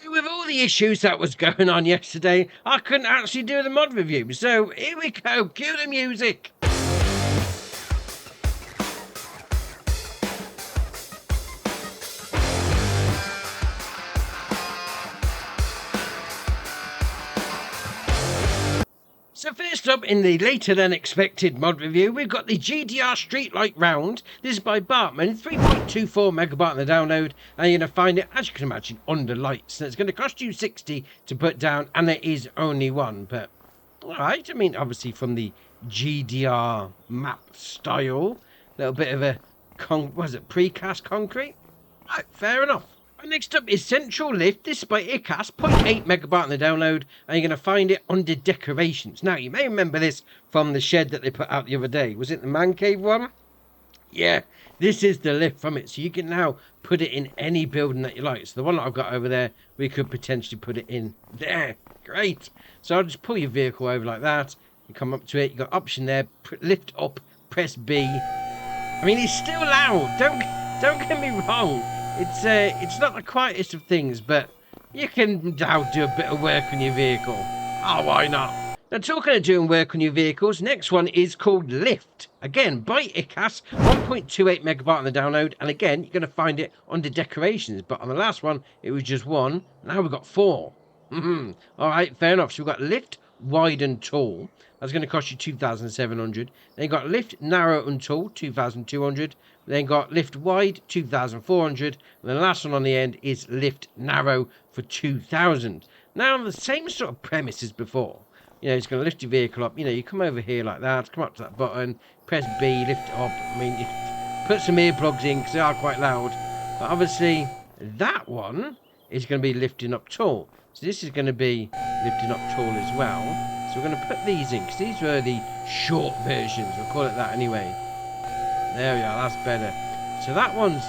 So with all the issues that was going on yesterday, I couldn't actually do the mod review. So here we go, cue the music. So first up in the later than expected mod review, we've got the GDR Streetlight Round. This is by Bartman, 3.24 megabyte on the download, and you're going to find it, as you can imagine, under lights. And it's going to cost you 60 to put down, and there is only one. But, alright, I mean, obviously from the GDR map style, a little bit of a, precast concrete? Right, fair enough. Next up is Central Lift. This is by ICAS, 0.8 megabyte on the download, and you're going to find it under decorations. Now, you may remember this from the shed that they put out the other day. Was it the man cave one? Yeah, this is the lift from it, so you can now put it in any building that you like. So the one that I've got over there, we could potentially put it in there. Great. So I'll just pull your vehicle over like that. You come up to it. You've got option there. Lift up, press B. I mean, it's still loud. Don't get me wrong. It's not the quietest of things, but you can now do a bit of work on your vehicle. Oh, why not? Now, talking of doing work on your vehicles, next one is called Lift. Again, by ICAS, 1.28 megabyte on the download, and again, you're going to find it under decorations. But on the last one, it was just one. Now we've got four. All right, fair enough. So we've got Lift, Wide and Tall. That's going to cost you 2,700. Then you've got Lift, Narrow and Tall, 2,200. Then got Lift Wide, 2,400. And the last one on the end is Lift Narrow for 2,000. Now, on the same sort of premise as before. You know, it's going to lift your vehicle up. You know, you come over here like that, come up to that button, press B, lift it up. I mean, you put some earplugs in because they are quite loud. But obviously, that one is going to be lifting up tall. So this is going to be lifting up tall as well. So we're going to put these in because these were the short versions. We'll call it that anyway. There we are, that's better. So that one's,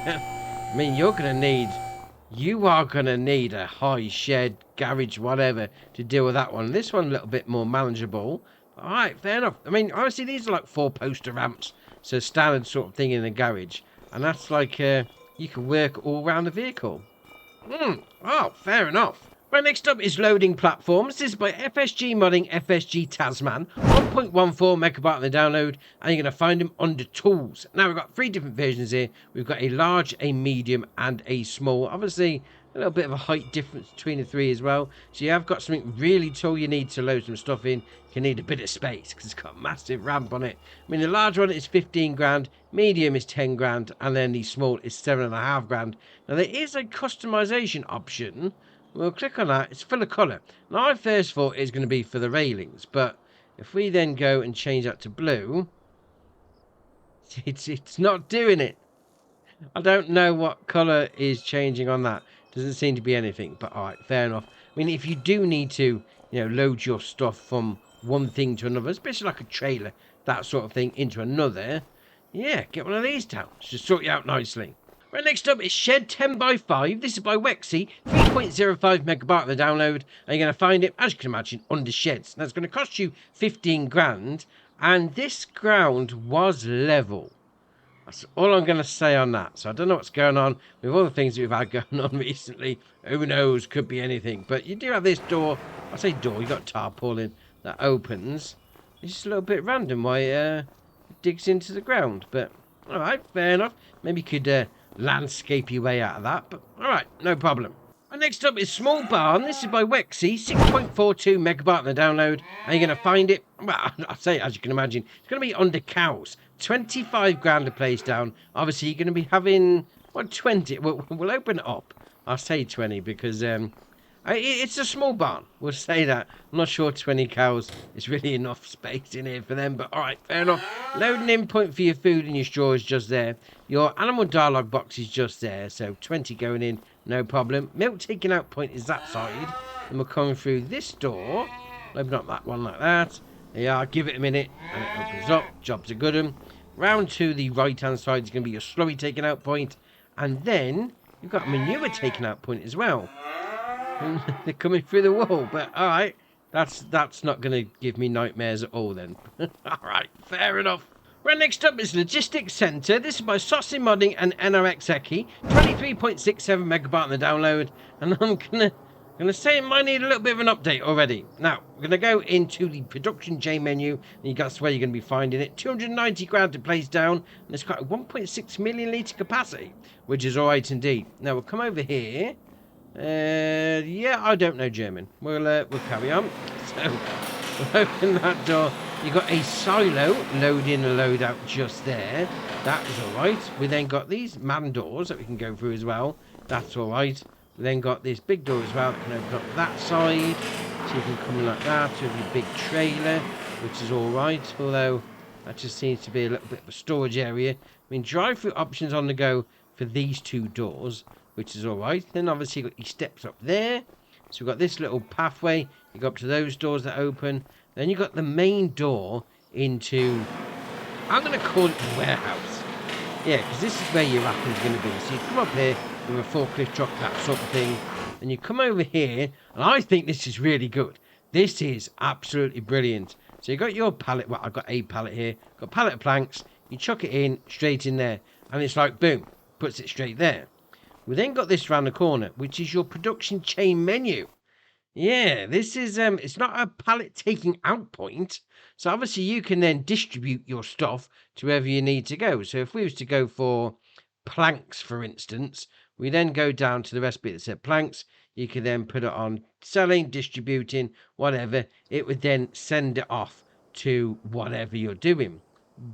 I mean, you are going to need a high shed, garage, whatever, to deal with that one. This one a little bit more manageable. All right, fair enough. I mean, honestly, these are like 4-poster ramps. So standard sort of thing in the garage. And that's like, you can work all around the vehicle. Oh, fair enough. Right, next up is loading platforms. This is by FSG Modding FSG Tasman. 1.14 megabyte on the download, and you're going to find them under tools. Now, we've got 3 different versions here. We've got a large, a medium, and a small. Obviously, a little bit of a height difference between the 3 as well. So you have got something really tall you need to load some stuff in. You need a bit of space because it's got a massive ramp on it. I mean, the large one is 15 grand, medium is 10 grand, and then the small is 7.5 grand. Now, there is a customization option. We'll click on that. It's full of colour. Now, I first thought it was going to be for the railings, but if we then go and change that to blue, it's not doing it. I don't know what colour is changing on that. Doesn't seem to be anything, but alright, fair enough. I mean, if you do need to, you know, load your stuff from one thing to another, especially like a trailer, that sort of thing, into another, yeah, get one of these down. Just sort you out nicely. Right, next up is Shed 10x5. This is by Wexy, 3.05 megabyte on the download, and you're going to find it, as you can imagine, under sheds. Now, it's going to cost you 15 grand, and this ground was level. That's all I'm going to say on that. So I don't know what's going on with all the things that we've had going on recently. Who knows? Could be anything. But you do have this door. I say door. You've got tarpaulin that opens. It's just a little bit random why it digs into the ground. But, all right, fair enough. Maybe you could landscape your way out of that. But, all right, no problem. And next up is Small Barn. This is by Wexy, 6.42 megabyte on the download. And you're going to find it, well, I say, as you can imagine, it's going to be under cows. 25 grand to place down. Obviously, you're going to be having, what, 20? We'll open it up. I'll say 20 because it's a small barn. We'll say that. I'm not sure 20 cows is really enough space in here for them. But, all right, fair enough. Loading in point for your food and your straw is just there. Your animal dialogue box is just there. So, 20 going in, no problem. Milk taking out point is that side. And we're coming through this door. Open up that one like that. Yeah, give it a minute and it opens up. Job's a good one. Round to the right hand side is going to be your slurry taking out point, and then you've got a manure taking out point as well. They're coming through the wall, but all right, that's not going to give me nightmares at all then. All right, fair enough. Right, next up is Logistics Centre. This is by Saucy Modding and NRX Eki. 23.67 megabyte on the download. And I'm gonna say it might need a little bit of an update already. Now, we're gonna go into the production J menu, and that's where you're gonna be finding it. 290 grand to place down, and it's got a 1.6 million litre capacity, which is alright indeed. Now we'll come over here. Yeah, I don't know German. We'll carry on. So we'll open that door. You got a silo load in and load out just there. That is alright. We then got these man doors that we can go through as well. That's alright. We then got this big door as well that can open up that side. So you can come in like that with your big trailer, which is alright. Although that just seems to be a little bit of a storage area. I mean, drive-through options on the go for these two doors, which is alright. Then obviously you've got your steps up there. So we've got this little pathway. You go up to those doors that open. Then you've got the main door into, I'm going to call it the warehouse. Yeah, because this is where your wrapping's going to be. So you come up here with a forklift truck, that sort of thing. And you come over here, and I think this is really good. This is absolutely brilliant. So you've got your pallet. Well, I've got a pallet here. Got a pallet of planks. You chuck it in, straight in there. And it's like, boom, puts it straight there. We then got this around the corner, which is your production chain menu. Yeah, this is, it's not a pallet taking out point. So obviously you can then distribute your stuff to wherever you need to go. So if we was to go for planks, for instance, we then go down to the recipe that said planks. You can then put it on selling, distributing, whatever. It would then send it off to whatever you're doing.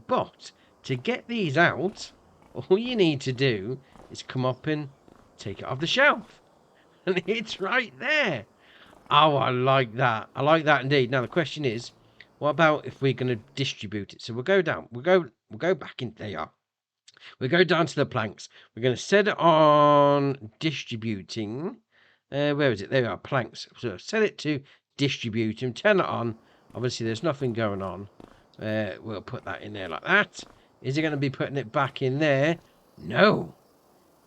But to get these out, all you need to do is come up and take it off the shelf. And it's right there. Oh, I like that. I like that indeed. Now the question is, what about if we're going to distribute it? So we'll go down. We'll go back in. There you are. We'll go down to the planks. We're going to set it on distributing. Where is it? There we are. Planks. So set it to distributing. Turn it on. Obviously, there's nothing going on. We'll put that in there like that. Is it going to be putting it back in there? No.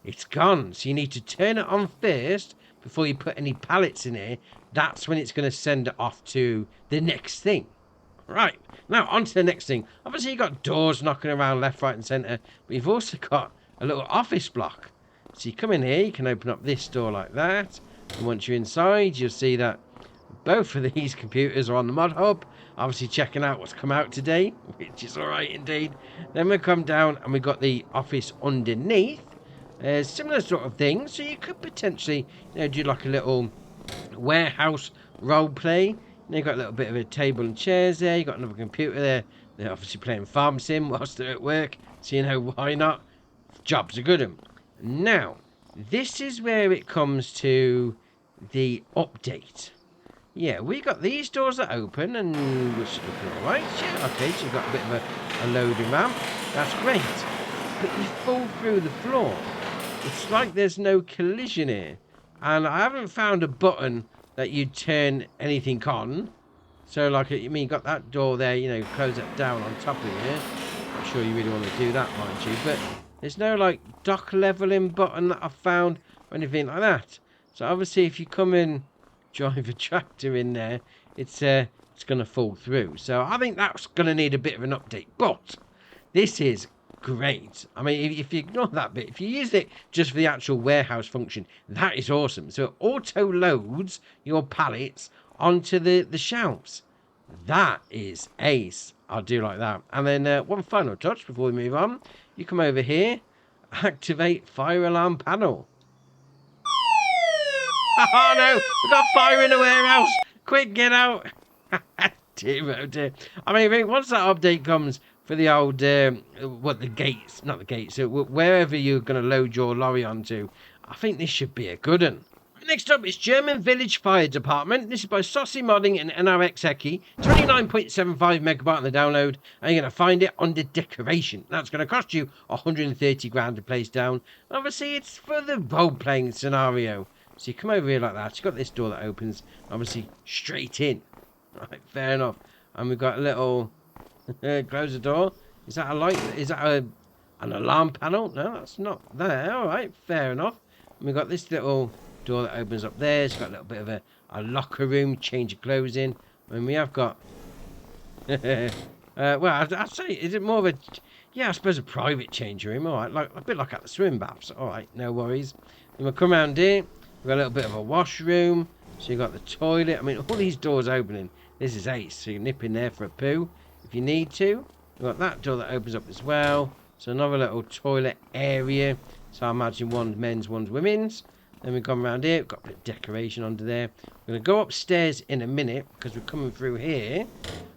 It's gone. So you need to turn it on first before you put any pallets in here. That's when it's going to send it off to the next thing. Right, now on to the next thing. Obviously you've got doors knocking around left, right and centre, but you've also got a little office block. So you come in here, you can open up this door like that, and once you're inside you'll see that both of these computers are on the mod hub, obviously checking out what's come out today, which is alright indeed. Then we come down and we've got the office underneath. Similar sort of thing, so you could potentially, do like a little warehouse role play. You've got a little bit of a table and chairs there. You've got another computer there. They're obviously playing Farm Sim whilst they're at work, so why not? Job's a good one. Now, this is where it comes to the update. Yeah, we got these doors that open, and we're looking all right. Yeah, okay, so you've got a bit of a loading ramp. That's great. But you fall through the floor. It's like there's no collision here. And I haven't found a button that you turn anything on. So like, you got that door there, close that down on top of here. I'm sure you really want to do that, mind you. But there's no like dock leveling button that I've found or anything like that. So obviously if you come in, drive a tractor in there, it's going to fall through. So I think that's going to need a bit of an update. But this is great. I mean, if you ignore that bit, if you use it just for the actual warehouse function, that is awesome. So it auto loads your pallets onto the shelves. That is ace. I do like that. And then one final touch before we move on. You come over here, activate fire alarm panel. Oh no, we've got fire in the warehouse. Quick, get out. Dear, oh dear. I mean, once that update comes for the old, the gates, not the gates, so wherever you're going to load your lorry onto, I think this should be a good one. Next up is German Village Fire Department. This is by Saucy Modding and NRX Eki. 29.75 megabyte on the download, and you're going to find it under decoration. That's going to cost you 130 grand to place down. Obviously, it's for the role-playing scenario. So you come over here like that. You've got this door that opens, obviously, straight in. Right, fair enough. And we've got a little... close the door. Is that a light? Is that an alarm panel? No, that's not there. All right, fair enough. And we've got this little door that opens up there. It's got a little bit of a locker room, change of clothes in. And we have got Well, I'd say, is it more of a, yeah, I suppose a private change room. All right, like a bit like at the swim baths. All right, no worries. Then we'll come around here. We've got a little bit of a washroom. So you've got the toilet. I mean, all these doors opening. This is ace. So you can nip in there for a poo if you need to. You've got that door that opens up as well. So another little toilet area. So I imagine one's men's, one's women's. Then we come around here. We've got a bit of decoration under there. We're going to go upstairs in a minute because we're coming through here.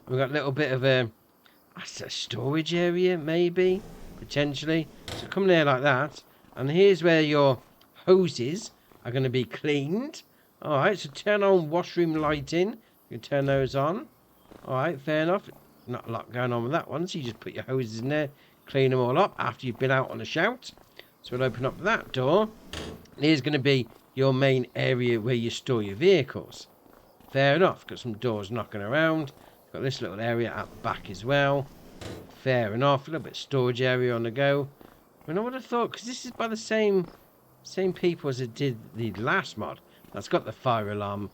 We've got a little bit of a storage area, maybe, potentially. So come there like that. And here's where your hoses are going to be cleaned. Alright, so turn on washroom lighting. You can turn those on. Alright, fair enough. Not a lot going on with that one. So you just put your hoses in there, clean them all up after you've been out on a shout. So we'll open up that door. Here's going to be your main area where you store your vehicles. Fair enough. Got some doors knocking around. Got this little area at the back as well. Fair enough. A little bit of storage area on the go. I would have thought, because this is by the same people as it did the last mod. That's got the fire alarm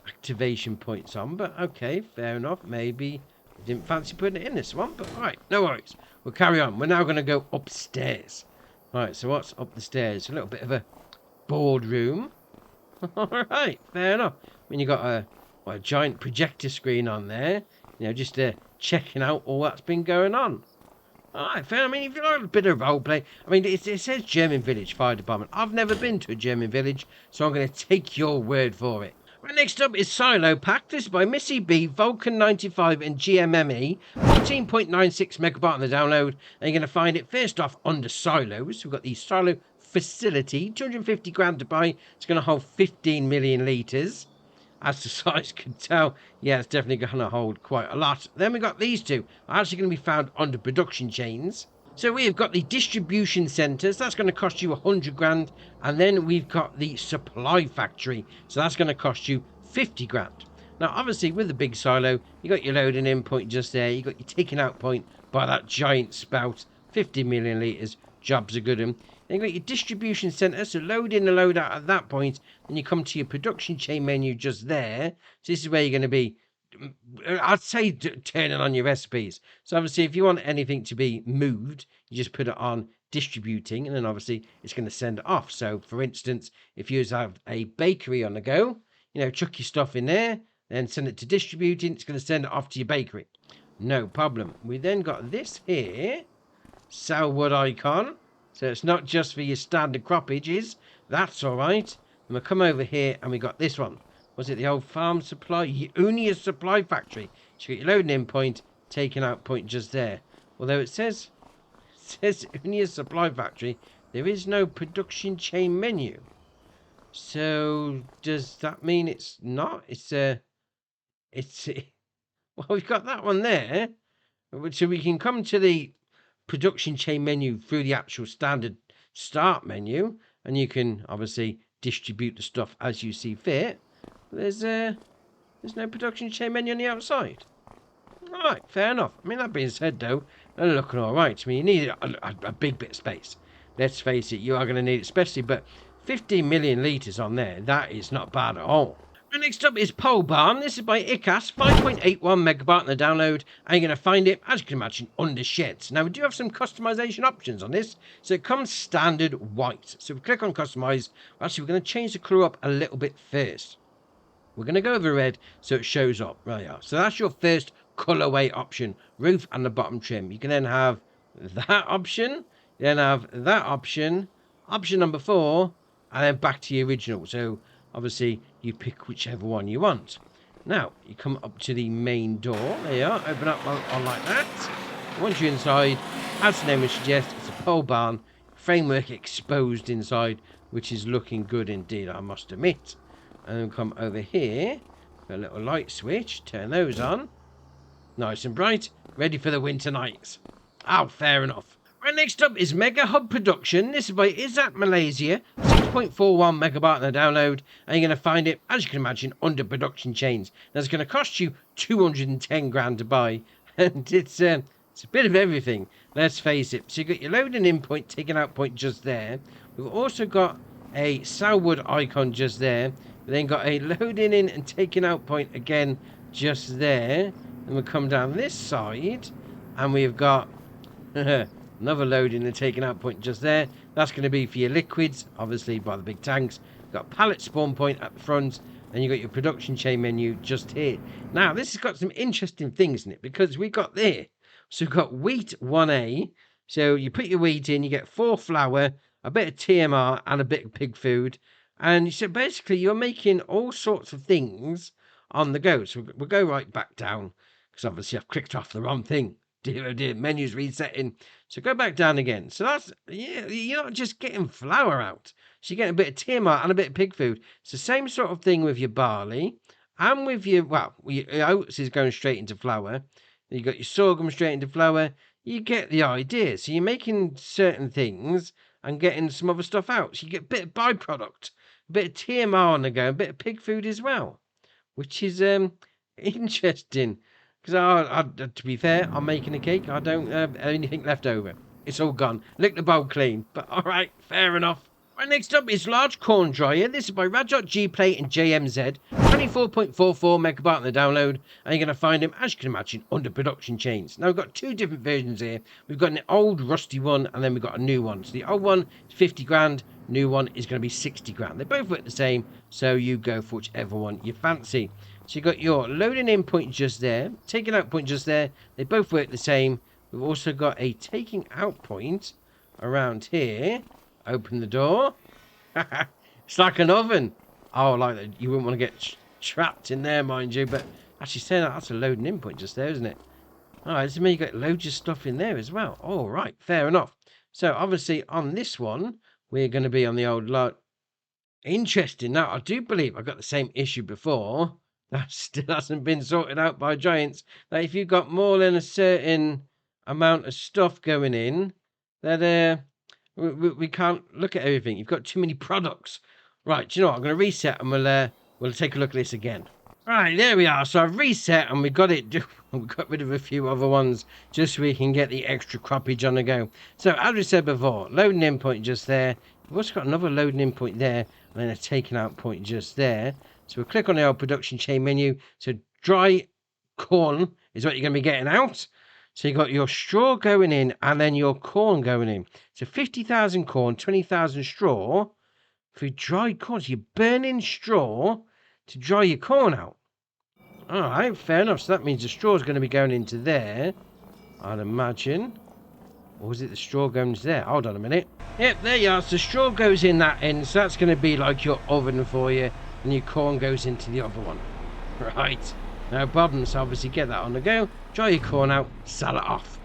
activation points on. But okay, fair enough. Maybe I didn't fancy putting it in this one. But alright, no worries. We'll carry on. We're now going to go upstairs. Alright, so what's up the stairs? A little bit of a boardroom. Alright, fair enough. I mean, you've got a giant projector screen on there. You know, just checking out all that's been going on. Alright, fair. I mean, if you like a bit of roleplay, I mean, it says German Village Fire Department. I've never been to a German village, so I'm going to take your word for it. Right, next up is Silo Pack. This is by Missy B, Vulcan 95 and GMME. 14.96 megabyte on the download. And you're going to find it first off under silos. We've got the silo facility, 250 grand to buy. It's going to hold 15 million litres. As the size can tell, yeah, it's definitely going to hold quite a lot. Then we've got these two, are actually going to be found under production chains. So we've got the distribution centres, that's going to cost you 100 grand. And then we've got the supply factory, so that's going to cost you 50 grand. Now, obviously, with the big silo, you got your loading in point just there. You got your taking out point by that giant spout, 50 million litres, jobs are good. Then you've got your distribution centre, so load in and load out at that point. Then you come to your production chain menu just there. So this is where you're going to be, I'd say, turning on your recipes. So obviously, if you want anything to be moved, you just put it on distributing, and then obviously it's going to send it off. So for instance, if you have a bakery on the go, you know, chuck your stuff in there, then send it to distributing, it's going to send it off to your bakery. No problem. We then got this here, Selwood icon. So it's not just for your standard croppages. That's all right. And we'll come over here and we got this one. Was it the old farm supply? Unia supply factory. So you got your loading in point, taking out point just there. Although it says Unia supply factory, there is no production chain menu. So does that mean it's not? Well, we've got that one there. So we can come to the production chain menu through the actual standard start menu, and you can obviously distribute the stuff as you see fit. There's no production chain menu on the outside. All right, fair enough. I mean, that being said, though, they're looking all right. I mean, you need a big bit of space. Let's face it, you are going to need it, especially, but 15 million litres on there, that is not bad at all. And next up is Pigbarn. This is by ICAS, 5.81 megabyte on the download, and you're going to find it, as you can imagine, under sheds. Now, we do have some customization options on this, so it comes standard white. So if we click on customize, actually, we're going to change the colour up a little bit first. We're going to go over red so it shows up. There you are. So that's your first colourway option, roof and the bottom trim. You can then have that option, then have that option, option number 4, and then back to the original. So obviously you pick whichever one you want. Now you come up to the main door. There you are. Open up on like that. Once you're inside, as the name would suggest, it's a pole barn, framework exposed inside, which is looking good indeed, I must admit. And then come over here, a little light switch, turn those on. Nice and bright, ready for the winter nights. Oh, fair enough. Right, next up is Mega Hub Production. This is by Izzat Malaysia, 6.41 megabyte on the download, and you're going to find it, as you can imagine, under production chains. That's going to cost you 210 grand to buy, and it's a bit of everything, let's face it. So you've got your loading in point, taking out point just there. We've also got a Selwood icon just there. We then got a loading in and taking out point again just there. And we'll come down this side, and we've got another loading and taking out point just there. That's going to be for your liquids, obviously by the big tanks. You've got pallet spawn point at the front, and you've got your production chain menu just here. Now, this has got some interesting things in it, because we've got there. So we've got wheat 1A. So you put your wheat in, you get 4 flour, a bit of TMR, and a bit of pig food. And so basically, you're making all sorts of things on the go. So we'll go right back down, because obviously I've clicked off the wrong thing. Dear, oh dear, menu's resetting. So go back down again. So that's, yeah, you're not just getting flour out. So you're getting a bit of TMR and a bit of pig food. It's the same sort of thing with your barley and with your, well, your oats is going straight into flour. You got your sorghum straight into flour. You get the idea. So you're making certain things and getting some other stuff out. So you get a bit of byproduct, a bit of TMR on the go, a bit of pig food as well, which is interesting. Because to be fair, I'm making a cake. I don't have anything left over. It's all gone. Lick the bowl clean. But all right, fair enough. Right, next up is large corn dryer. This is by Radjot, G-Plate and JMZ. 24.44 megabyte on the download. And you're going to find them, as you can imagine, under production chains. Now, we've got 2 different versions here. We've got an old rusty one, and then we've got a new one. So the old one is 50 grand. New one is going to be 60 grand. They both work the same, so you go for whichever one you fancy. So you've got your loading in point just there, taking out point just there. They both work the same. We've also got a taking out point around here. Open the door. It's like an oven. Oh, like that. You wouldn't want to get trapped in there, mind you. But actually saying that, that's a loading in point just there, isn't it? All right, so you got loads of stuff in there as well. All right, fair enough. So obviously on this one, we're going to be on the old lot. Interesting. Now, I do believe I got the same issue before. That still hasn't been sorted out by giants. That if you've got more than a certain amount of stuff going in, that we can't look at everything. You've got too many products. Right, do you know what? I'm going to reset and we'll take a look at this again. Right, there we are. So I've reset and we got it. We got rid of a few other ones just so we can get the extra croppage on the go. So as we said before, loading in point just there. We've also got another loading in point there and then a taking out point just there. So we'll click on the old production chain menu. So dry corn is what you're going to be getting out. So you got your straw going in and then your corn going in. So 50,000 corn, 20,000 straw for dried corn. So you're burning straw to dry your corn out. All right, fair enough. So that means the straw is going to be going into there, I'd imagine. Or was it the straw going into there? Hold on a minute. Yep, there you are. So straw goes in that end. So that's going to be like your oven for you. And your corn goes into the other one. Right. No problem. So obviously get that on the go. Dry your corn out. Sell it off.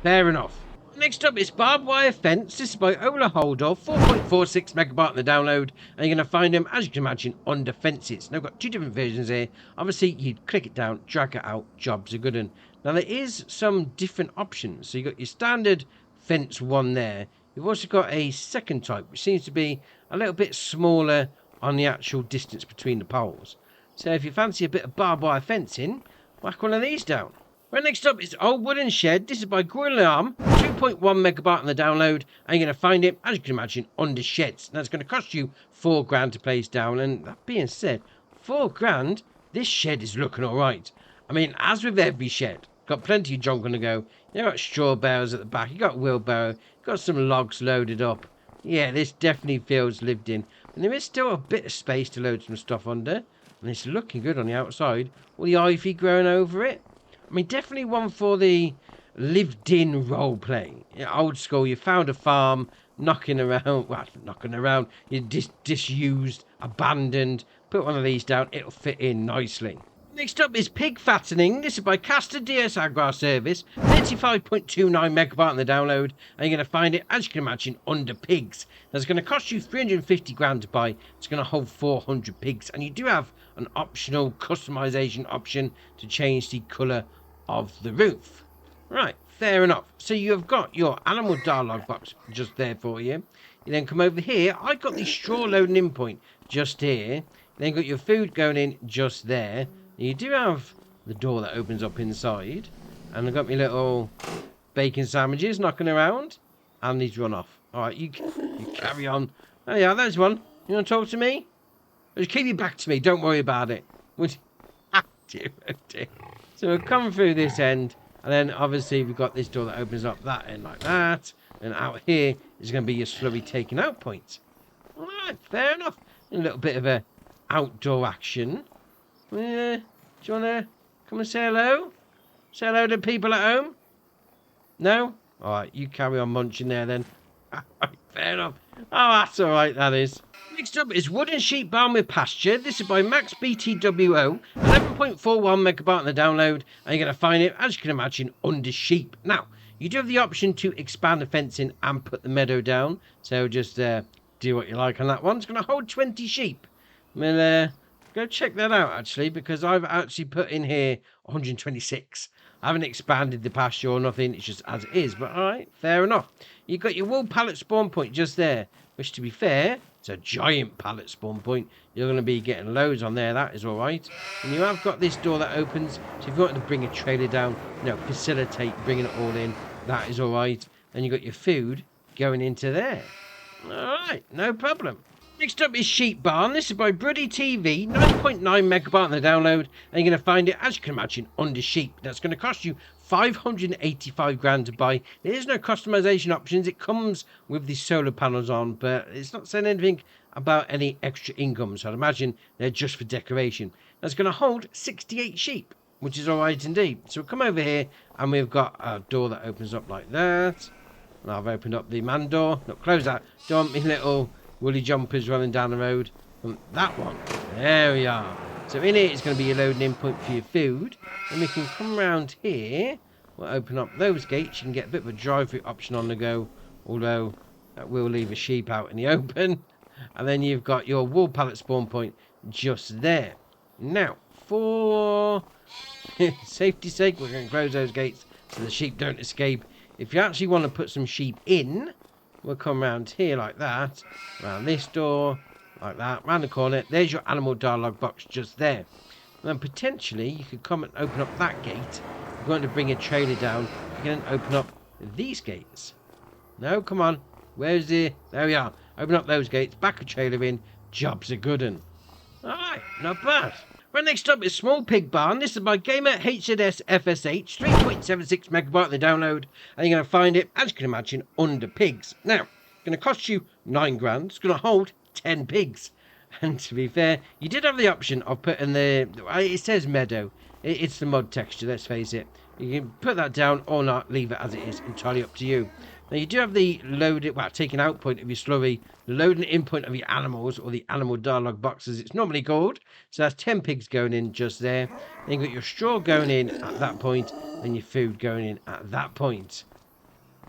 Fair enough. Next up is barbed wire fence. This is by Ola Holdor. 4.46 megabyte on the download. And you're going to find them, as you can imagine, under fences. Now I've got 2 different versions here. Obviously, you click it down, drag it out. Jobs are good. And now there is some different options. So you've got your standard fence one there. You've also got a second type, which seems to be a little bit smaller on the actual distance between the poles. So if you fancy a bit of barbed wire fencing, whack one of these down. Right, next up is Old Wooden Shed. This is by Grille Arm, 2.1 megabyte on the download, and you're going to find it, as you can imagine, under sheds. Now it's going to cost you 4 grand to place down, and that being said, 4 grand, this shed is looking all right. I mean, as with every shed, got plenty of junk on the go. You got straw bales at the back, you got wheelbarrow, got some logs loaded up. Yeah, this definitely feels lived in. And there is still a bit of space to load some stuff under. And it's looking good on the outside. All the ivy growing over it. I mean, definitely one for the lived-in role-playing. Old school, you found a farm, knocking around. You're disused, abandoned. Put one of these down, it'll fit in nicely. Next up is pig fattening. This is by Castor DS Agri Service. 35.29 megabyte on the download. And you're going to find it, as you can imagine, under pigs. That's going to cost you 350 grand to buy. It's going to hold 400 pigs. And you do have an optional customization option to change the colour of the roof. Right, fair enough. So you've got your animal dialogue box just there for you. You then come over here. I got the straw loading in point just here. Then got your food going in just there. You do have the door that opens up inside. And I've got my little bacon sandwiches knocking around. And these run off. Alright, you carry on. Oh yeah, there's one. You want to talk to me? Just keep your back to me. Don't worry about it. Would dear, oh dear. So we'll come through this end, and then obviously we've got this door that opens up that end like that. And out here is going to be your slurry taking out point. Alright, fair enough. A little bit of a outdoor action. Do you want to come and say hello? Say hello to people at home? No? Alright, you carry on munching there then. Fair enough. Oh, that's alright, that is. Next up is Wooden Sheepbarn with Pasture. This is by Max BTWO. 11.41 megabyte on the download. And you're going to find it, as you can imagine, under sheep. Now, you do have the option to expand the fencing and put the meadow down. So just do what you like on that one. It's going to hold 20 sheep. We'll go check that out, actually, because I've actually put in here 126. I haven't expanded the pasture or nothing. It's just as it is. But all right, fair enough. You've got your wool pallet spawn point just there, which, to be fair, it's a giant pallet spawn point. You're going to be getting loads on there. That is all right. And you have got this door that opens. So if you want to bring a trailer down, facilitate bringing it all in, that is all right. And you've got your food going into there. All right, no problem. Next up is Sheepbarn. This is by Bruddy TV, 9.9 megabyte on the download, and you're going to find it, as you can imagine, under sheep. That's going to cost you 585 grand to buy. There is no customization options. It comes with the solar panels on, but it's not saying anything about any extra income, so I'd imagine they're just for decoration. That's going to hold 68 sheep, which is all right indeed. So we'll come over here, and we've got a door that opens up like that. And I've opened up the man door. Look, close that. Don't want me little woolly jumpers running down the road from that one. There we are. So in here it's going to be your loading in point for your food. And we can come around here. We'll open up those gates. You can get a bit of a drive-through option on the go. Although that will leave a sheep out in the open. And then you've got your wool pallet spawn point just there. Now, for safety's sake, we're going to close those gates so the sheep don't escape. If you actually want to put some sheep in, we'll come around here like that, around this door, like that, round the corner. There's your animal dialogue box just there. And then potentially you could come and open up that gate. If you want to bring a trailer down, you can open up these gates. No, come on. Where's the... There we are. Open up those gates, back a trailer in, job's a good one. Alright, not bad. Right, next up is Small Pigbarn. This is by Gamer HZS FSH, 3.76 megabyte on the download, and you're going to find it, as you can imagine, under pigs. Now, it's going to cost you 9 grand. It's going to hold 10 pigs. And to be fair, you did have the option of putting the... It says meadow. It's the mud texture, let's face it. You can put that down or not, leave it as it is, entirely up to you. Now, you do have the loaded, taking out point of your slurry, the loading in point of your animals, or the animal dialogue boxes, it's normally called. So that's 10 pigs going in just there. Then you've got your straw going in at that point, and your food going in at that point.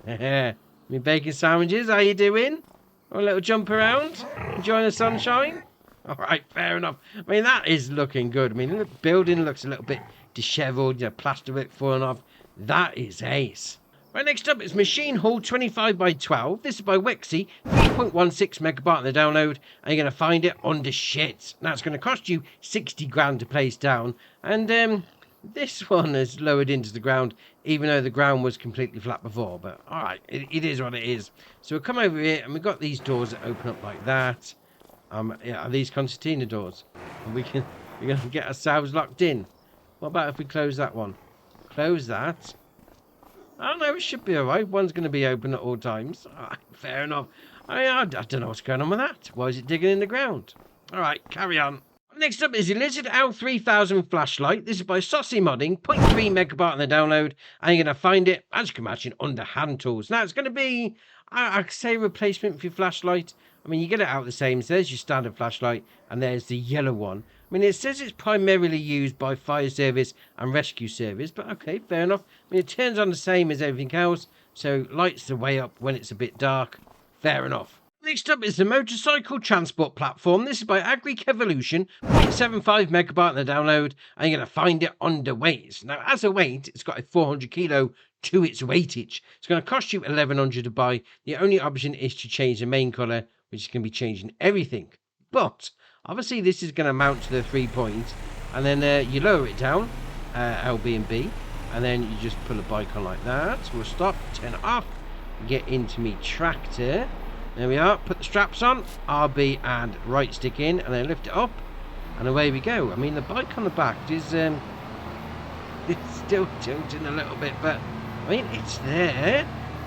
My bacon sandwiches, how you doing? Or a little jump around, enjoying the sunshine? All right, fair enough. I mean, that is looking good. I mean, the building looks a little bit dishevelled, plaster bit falling off. That is ace. Right, next up is Machine Hall 25x12. This is by Wexy, 3.16 megabyte on the download, and you're going to find it under shit. Now, it's going to cost you 60 grand to place down, and this one is lowered into the ground, even though the ground was completely flat before, but alright, it is what it is. So we'll come over here, and we've got these doors that open up like that. Are these concertina doors? And we're going to get ourselves locked in. What about if we close that one? Close that. I don't know, it should be alright. One's going to be open at all times. Alright, fair enough. I don't know what's going on with that. Why is it digging in the ground? Alright, carry on. Next up is the Lizard L3000 flashlight. This is by Saucy Modding, 0.3 megabyte on the download. And you're going to find it, as you can imagine, under hand tools. Now, it's going to be, I'd say, a replacement for your flashlight. I mean, you get it out the same. So there's your standard flashlight, and there's the yellow one. I mean, it says it's primarily used by fire service and rescue service, but okay, fair enough. I mean, it turns on the same as everything else, so lights the way up when it's a bit dark. Fair enough. Next up is the motorcycle transport platform. This is by Agric Evolution, 0.75 megabyte on the download, and you're going to find it under weight. Now, as a weight, it's got a 400 kilo to its weightage. It's going to cost you 1100 to buy. The only option is to change the main colour, which is going to be changing everything. But obviously, this is going to mount to the 3 points, and then you lower it down, L, B, and B, and then you just pull the bike on like that. We'll stop, turn it off, get into me tractor. There we are. Put the straps on, RB and right stick in, and then lift it up, and away we go. I mean, the bike on the back is It's still tilting a little bit, but I mean, it's there.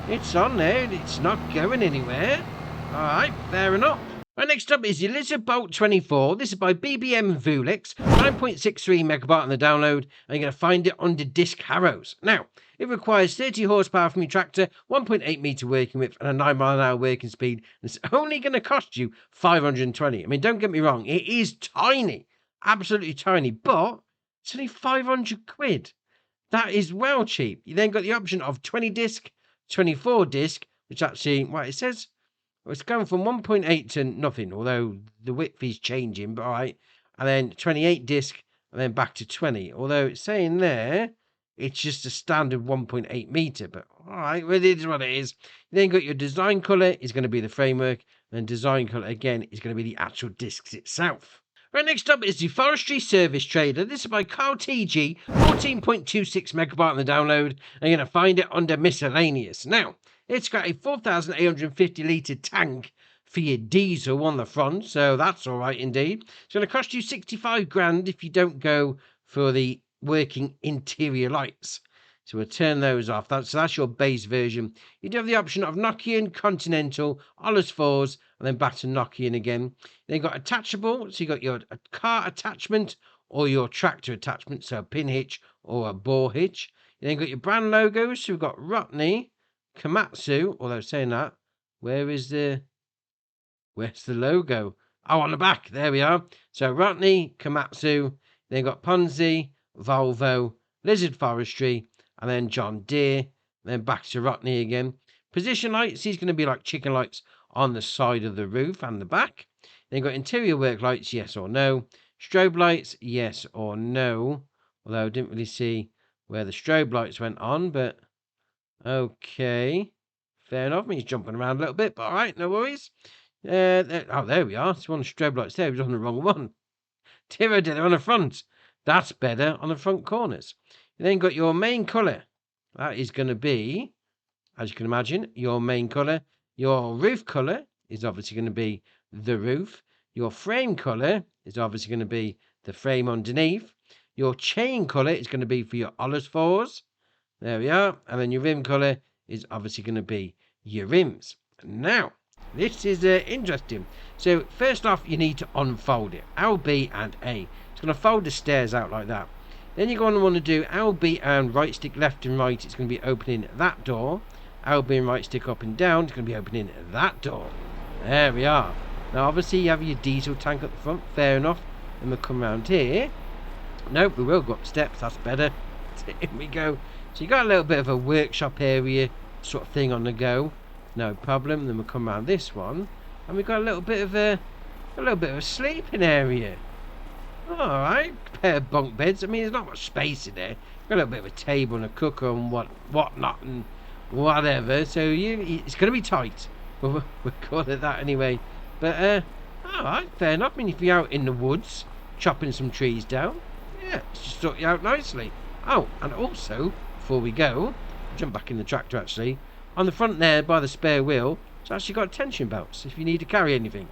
It's on there. It's not going anywhere. All right, fair enough. Right, next up is the Lizard Bolt 24. This is by BBM Vulix, 9.63 megabyte on the download, and you're going to find it under disc harrows. Now, it requires 30 horsepower from your tractor, 1.8 meter working width, and a 9 mile an hour working speed. And it's only going to cost you 520. I mean, don't get me wrong, it is tiny, absolutely tiny, but it's only 500 quid. That is well cheap. You then got the option of 20 disc, 24 disc, which actually, well, it says, well, it's going from 1.8 to nothing, although the width is changing, but all right. And then 28 disc, and then back to 20. Although it's saying there, it's just a standard 1.8 meter, but all right, well, it is what it is. You then got your design color is going to be the framework, and then design color again is going to be the actual discs itself. Right, next up is the Forestry Service Trader. This is by Carl TG, 14.26 megabyte on the download, and you're going to find it under miscellaneous. Now, it's got a 4,850 litre tank for your diesel on the front, so that's all right indeed. It's going to cost you 65 grand if you don't go for the working interior lights. So we'll turn those off. That's your base version. You do have the option of Nokian, Continental, Ollers 4s, and then back to Nokian again. Then you've got attachable, so you've got your car attachment or your tractor attachment, so a pin hitch or a bore hitch. You then got your brand logos, so we've got Rotney, Komatsu, although saying that, where's the logo? Oh, on the back, there we are. So Rotney, Komatsu, then got Ponzi, Volvo, Lizard Forestry, and then John Deere, then back to Rotney again. Position lights, these going to be like chicken lights on the side of the roof and the back. Then got interior work lights, yes or no. Strobe lights, yes or no. Although I didn't really see where the strobe lights went on, but okay. Fair enough. He's jumping around a little bit, but all right, no worries. There we are. It's one of the strobe lights there. He was on the wrong one. Tiro did it on the front. That's better on the front corners. You then got your main colour. That is going to be, as you can imagine, your main colour. Your roof colour is obviously going to be the roof. Your frame colour is obviously going to be the frame underneath. Your chain colour is going to be for your Ollers 4s. There we are. And then your rim colour is obviously going to be your rims. Now, this is interesting. So, first off, you need to unfold it. L, B, and A. It's going to fold the stairs out like that. Then you're going to want to do L, B, and right stick left and right. It's going to be opening that door. L, B, and right stick up and down. It's going to be opening that door. There we are. Now, obviously, you have your diesel tank at the front. Fair enough. Then we'll come around here. Nope, we will go up steps. That's better. Here we go. So you got a little bit of a workshop area sort of thing on the go. No problem. Then we'll come around this one, and we've got a little bit of a sleeping area. All right, pair of bunk beds. I mean, there's not much space in there. Got a little bit of a table and a cooker and whatnot and whatever. So it's going to be tight. We'll call it that anyway. But all right, fair enough. I mean, if you're out in the woods chopping some trees down, yeah, it's just sort you out nicely. Oh, and also before we go, jump back in the tractor actually. On the front there by the spare wheel, it's actually got tension belts if you need to carry anything.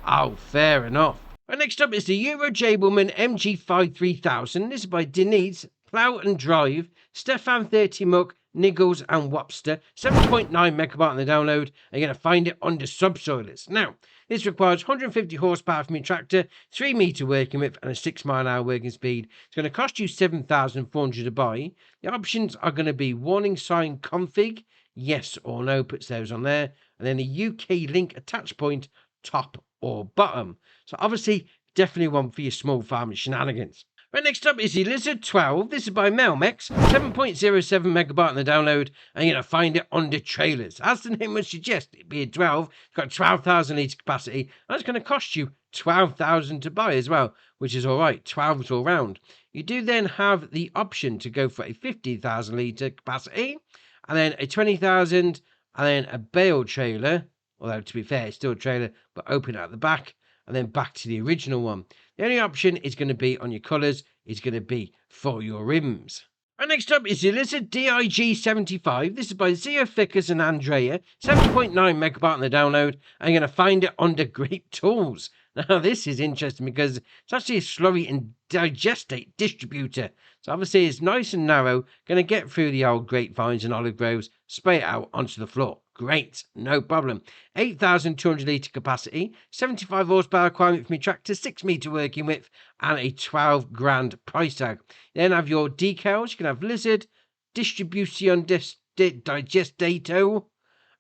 Oh, fair enough. Right, next up is the Eurojabelmann MG 3000. This is by Denise, Plough and Drive, Stefan 30 Muck, Niggles and Wobster. 7.9 megabyte on the download. And you're going to find it under subsoilers. Now, this requires 150 horsepower from your tractor, 3 meter working width, and a 6 mile an hour working speed. It's going to cost you 7,400 to buy. The options are going to be warning sign config, yes or no, puts those on there, and then a UK link attach point, top or bottom. So obviously, definitely one for your small farm shenanigans. Right, next up is the Lizard 12. This is by Melmex, 7.07 megabyte on the download, and you're going to find it under trailers. As the name would suggest, it being 12, it's got 12,000 litre capacity, and it's going to cost you 12,000 to buy as well, which is all right, 12 all round. You do then have the option to go for a 50,000 litre capacity, and then a 20,000, and then a bale trailer, although to be fair, it's still a trailer, but open at the back, and then back to the original one. The only option is going to be on your colours, is going to be for your rims. And next up is the Lizard DIG75. This is by Zio Fickers and Andrea. 7.9 megabyte on the download. And you're going to find it under Great Tools. Now, this is interesting because it's actually a slurry and digestate distributor. So obviously it's nice and narrow, going to get through the old grapevines and olive groves, spray it out onto the floor. Great, no problem. 8,200 litre capacity, 75 horsepower requirement for my tractor, 6 metre working width, and a 12 grand price tag. Then have your decals. You can have Lizard, Distribution Digestato,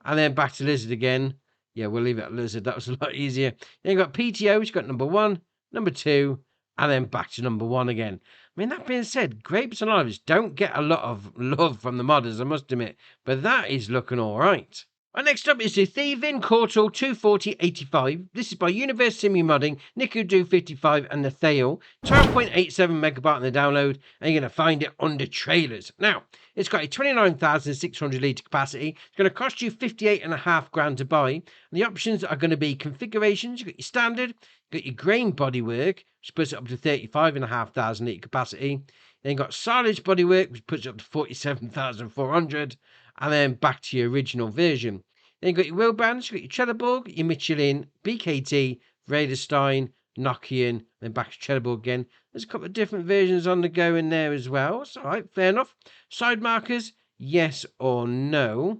and then back to Lizard again. Yeah, we'll leave it at Lizard. That was a lot easier. Then you've got PTO. You've got number 1, number 2, and then back to number 1 again. I mean, that being said, grapes and olives don't get a lot of love from the modders, I must admit, but that is looking all right. And next up is the Thievin Cortal 24085. This is by Universe Simi Modding, Niku 55, and the Thale. 12.87 megabyte on the download, and you're going to find it under trailers. Now, it's got a 29,600 litre capacity. It's going to cost you 58.5 grand to buy. And the options are going to be configurations. You've got your standard, you've got your grain bodywork, which puts it up to 35,500 litre capacity. Then you've got silage bodywork, which puts it up to 47,400. And then back to your original version. Then you've got your wheel brands, you've got your Trelleborg, your Michelin, BKT, Raderstein, Nokian, then back to Trelleborg again. There's a couple of different versions on the go in there as well. It's all right, fair enough. Side markers, yes or no.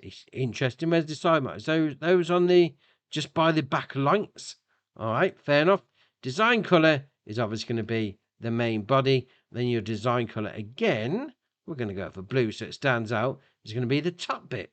It's interesting. Where's the side markers? Those on the, just by the back lights. All right, fair enough. Design colour is obviously going to be the main body. Then your design colour again, we're going to go for blue so it stands out. It's going to be the top bit.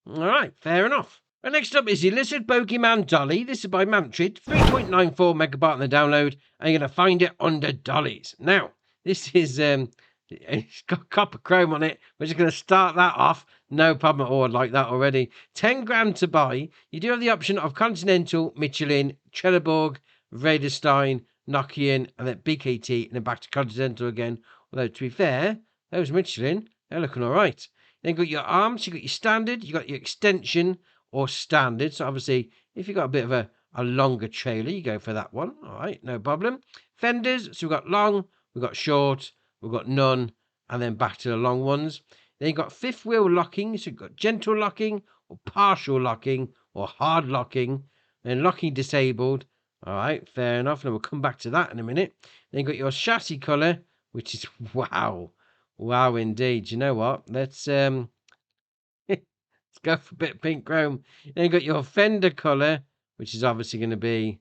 All right, fair enough. And next up is the Lizard Bogeyman Dolly. This is by Mantrid, 3.94 megabyte on the download, and you're going to find it under Dollies. Now, this is, it's got copper chrome on it. We're just going to start that off. No problem at all. I like that already. 10 grand to buy. You do have the option of Continental, Michelin, Trelleborg, Raderstein, Nokian, and then BKT, and then back to Continental again. Although, to be fair, those Michelin, they're looking all right. Then you've got your arms, you've got your standard, you've got your extension or standard. So obviously, if you've got a bit of a longer trailer, you go for that one. All right, no problem. Fenders, so we've got long, we've got short, we've got none, and then back to the long ones. Then you've got fifth wheel locking, so you've got gentle locking or partial locking or hard locking, then locking disabled. All right, fair enough. And we'll come back to that in a minute. Then you've got your chassis colour, which is wow. Wow, indeed. You know what? Let's let's go for a bit of pink chrome. Then you got your fender colour, which is obviously going to be,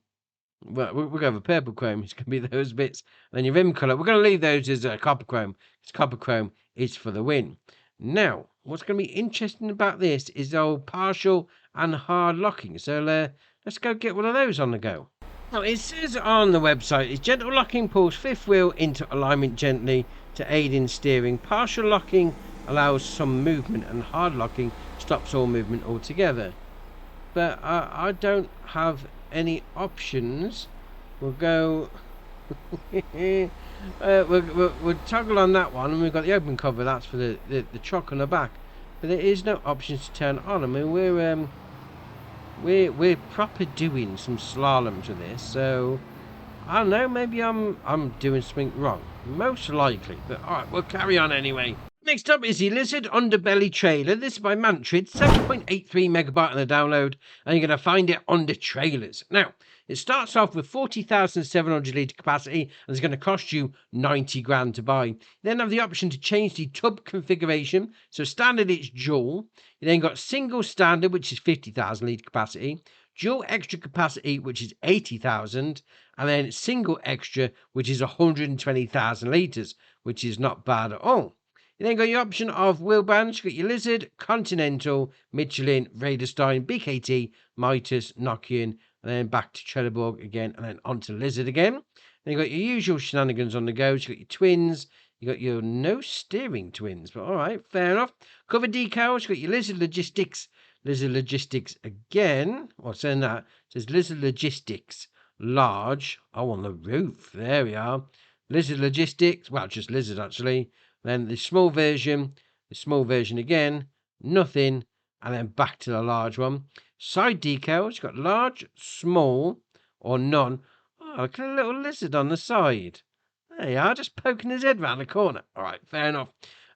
well, we'll go for purple chrome. It's going to be those bits. And then your rim colour, we're going to leave those as copper chrome, because copper chrome is for the win. Now, what's going to be interesting about this is the old partial and hard locking. So let's go get one of those on the go. Now, it says on the website, is gentle locking pulls fifth wheel into alignment gently to aid in steering. Partial locking allows some movement, and hard locking stops all movement altogether. But I don't have any options. We'll go... we'll toggle on that one, and we've got the open cover. That's for the truck on the back. But there is no options to turn on. I mean, we're proper doing some slaloms with this, so I don't know, maybe I'm doing something wrong. Most likely, but alright, we'll carry on anyway. Next up is the Lizard Underbelly trailer. This is by Mantrid, 7.83 megabyte on the download, and you're going to find it under trailers. Now, it starts off with 40,700 litre capacity, and it's going to cost you 90 grand to buy. You then have the option to change the tub configuration. So standard, it's dual. You then got single standard, which is 50,000 litre capacity. Dual extra capacity, which is 80,000, and then single extra, which is 120,000 litres, which is not bad at all. You then got your option of wheel bands. You've got your Lizard, Continental, Michelin, Raderstein, BKT, Mitas, Nokian, and then back to Trelleborg again, and then onto Lizard again. Then you've got your usual shenanigans on the go. You've got your twins. You've got your no steering twins, but all right, fair enough. Cover decals. You've got your Lizard Logistics. Lizard Logistics again. What's saying that? It says Lizard Logistics large. Oh, on the roof. There we are. Lizard Logistics. Well, just Lizard actually. Then the small version again. Nothing. And then back to the large one. Side decals. You've got large, small, or none. Oh, look at a little lizard on the side. There you are, just poking his head round the corner. All right, fair enough.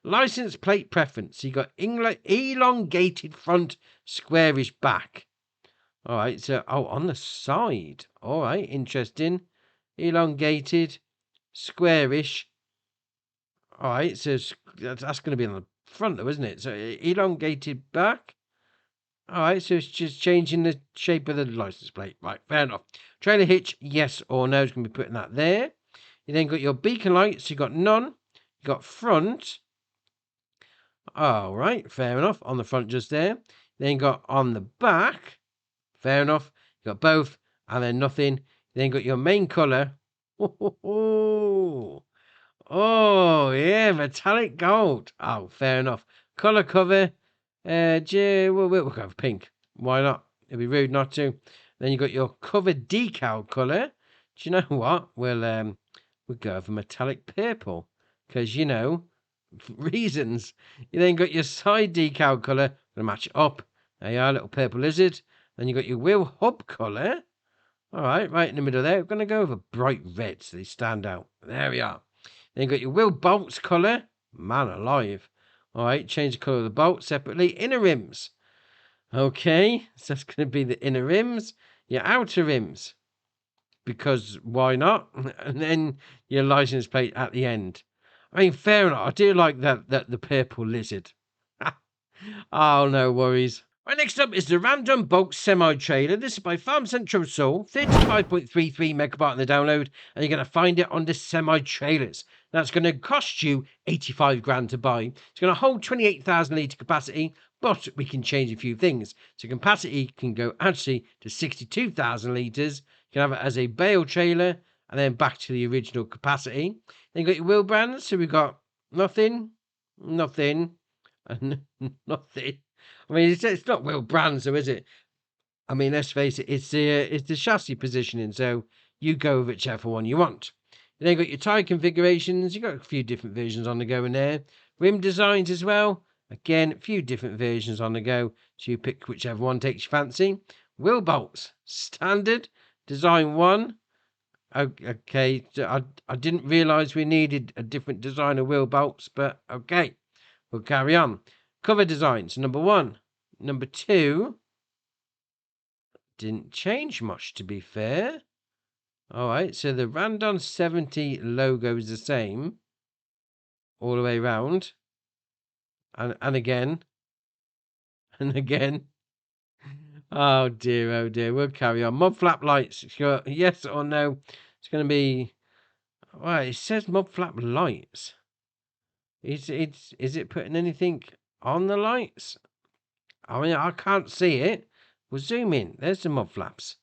License plate preference. You got elongated front, squarish back. All right, so, oh, on the side. All right, interesting. Elongated, squarish. All right, so that's going to be on the front though, isn't it? So elongated back. All right, so it's just changing the shape of the license plate. Right, fair enough. Trailer hitch, yes or no, is going to be putting that there. You then got your beacon lights, you got none. You got front. All right, fair enough. On the front just there. Then got on the back. Fair enough. You got both, and then nothing. Then got your main colour. Oh, yeah, metallic gold. Oh, fair enough. Colour cover. We'll go for pink. Why not? It'd be rude not to. Then you got your cover decal colour. Do you know what? We'll go for metallic purple. Because, you know, reasons. You then got your side decal colour. Gonna match it up. There you are, little purple lizard. Then you got your wheel hub colour. All right in the middle there. We're going to go with a bright red so they stand out. There we are. Then you got your wheel bolts colour. Man alive. All right, change the colour of the bolt separately. Inner rims. Okay, so that's going to be the inner rims. Your outer rims. Because why not? And then your license plate at the end. I mean, fair enough. I do like that the purple lizard. Oh, no worries. Right, next up is the Randon bulk semi-trailer. This is by Farm Central Soul, 35.33 megabyte in the download, and you're going to find it on the semi-trailers. That's going to cost you 85 grand to buy. It's going to hold 28,000 litre capacity, but we can change a few things. So capacity can go actually to 62,000 litres. You can have it as a bale trailer, and then back to the original capacity. Then you've got your wheel brands, so we've got nothing, and nothing. I mean, it's not wheel brands, though, is it? I mean, let's face it, it's the chassis positioning, so you go with whichever one you want. You then got your tyre configurations. You've got a few different versions on the go in there. Rim designs as well. Again, a few different versions on the go, so you pick whichever one takes your fancy. Wheel bolts, standard, design 1. Okay, so I didn't realise we needed a different design of wheel bolts, but okay, we'll carry on. Cover designs, number 1. Number 2, didn't change much, to be fair. All right, so the Randon 70 logo is the same all the way around. And again. And again. Oh dear, we'll carry on. Mud flap lights, sure, yes or no? It's going to be... Well, it says mud flap lights. Is it putting anything on the lights? I mean, I can't see it. We'll zoom in. There's the mud flaps.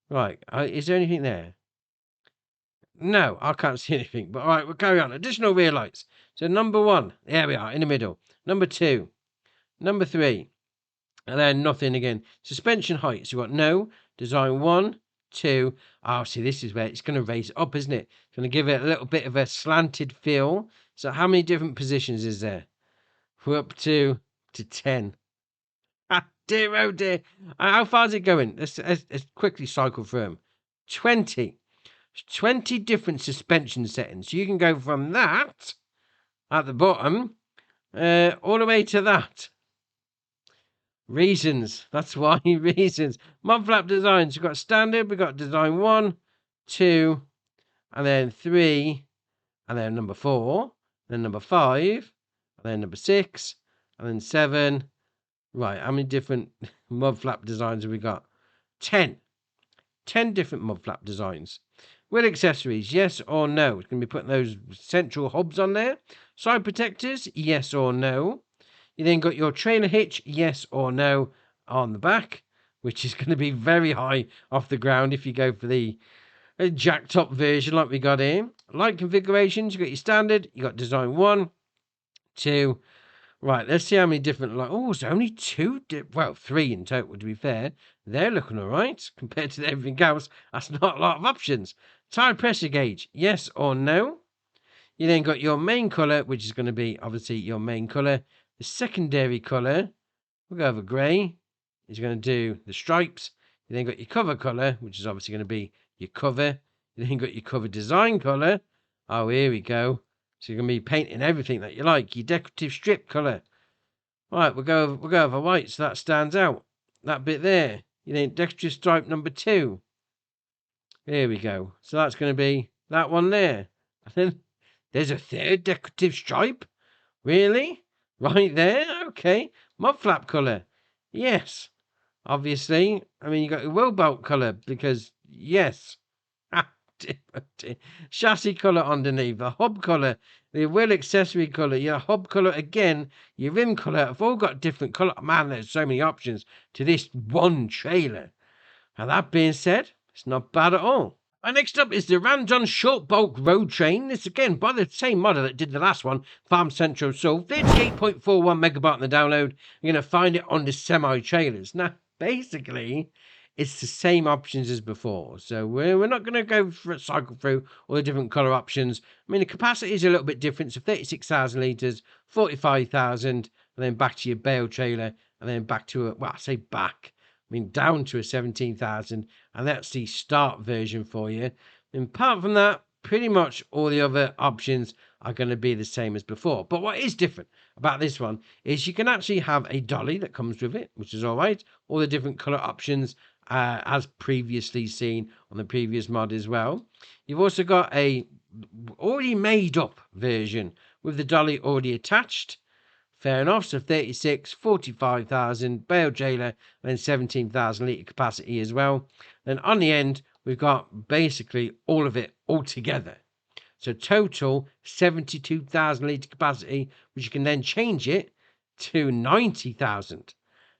Right. Is there anything there? No, I can't see anything. But all right, we'll carry on. Additional rear lights. So number 1. There we are, in the middle. Number 2. Number 3. And then nothing again. Suspension heights. You've got no. Design 1, 2. Oh, see, this is where it's going to raise up, isn't it? It's going to give it a little bit of a slanted feel. So how many different positions is there? We're up to 10. Dear, oh dear. How far is it going? Let's quickly cycle through them. 20 different suspension settings. You can go from that at the bottom all the way to that. Reasons. That's why reasons. Mud flap designs. We've got standard. We've got design 1, 2, and then 3, and then number 4, then number 5, and then number 6, and then 7. Right, how many different mud flap designs have we got? 10. 10 different mud flap designs. Wheel accessories, yes or no? It's going to be putting those central hubs on there. Side protectors, yes or no? You then got your trailer hitch, yes or no, on the back, which is going to be very high off the ground if you go for the jacked up version like we got here. Light configurations, you got your standard, you got design 1, 2. Right, let's see how many different lights. Oh, so only 2, well, 3 in total, to be fair. They're looking all right compared to everything else. That's not a lot of options. Tire pressure gauge, yes or no? You then got your main colour, which is going to be, obviously, your main colour. The secondary colour, we'll go over grey. Is going to do the stripes. You then got your cover colour, which is obviously going to be your cover. You then got your cover design colour. Oh, here we go. So you're going to be painting everything that you like. Your decorative strip colour. Right, we'll go over white, so that stands out. That bit there. You then decorative stripe number 2. Here we go. So that's going to be that one there. And then there's a third decorative stripe. Really? Right there? Okay. Mud flap colour. Yes. Obviously. I mean, you got your wheel belt colour because, yes. Chassis colour underneath, the hub colour, the wheel accessory colour, your hub colour again, your rim colour have all got different colour. Man, there's so many options to this one trailer. And that being said, it's not bad at all. And next up is the Randon short bulk road train. This again by the same model that did the last one, Farm Central Soul, 38.41 megabyte in the download. You're going to find it on the semi-trailers. Now, basically, it's the same options as before. So we're not going to go for cycle through all the different colour options. I mean, the capacity is a little bit different. So 36,000 litres, 45,000, and then back to your bale trailer, and then back to a, well, I say back. I mean, down to a 17,000, and that's the start version for you. And apart from that, pretty much all the other options are going to be the same as before. But what is different about this one is you can actually have a dolly that comes with it, which is all right. All the different color options as previously seen on the previous mod as well. You've also got a already made up version with the dolly already attached. Fair enough. So 36, 45,000 bale trailer, and 17,000 litre capacity as well. Then on the end, we've got basically all of it all together. So total 72,000 litre capacity, which you can then change it to 90,000.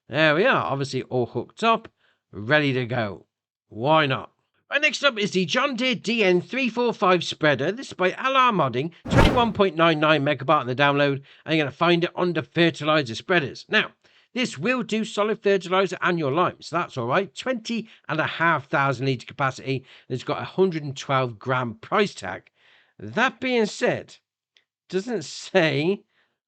There we are. Obviously all hooked up, ready to go. Why not? Right, next up is the John Deere DN345 spreader. This is by LR Modding, 21.99 megabyte in the download, and you're going to find it under fertilizer spreaders. Now, this will do solid fertilizer and your lime, so that's all right. 20,500 litre capacity, and it's got a 112 gram price tag. That being said, it doesn't say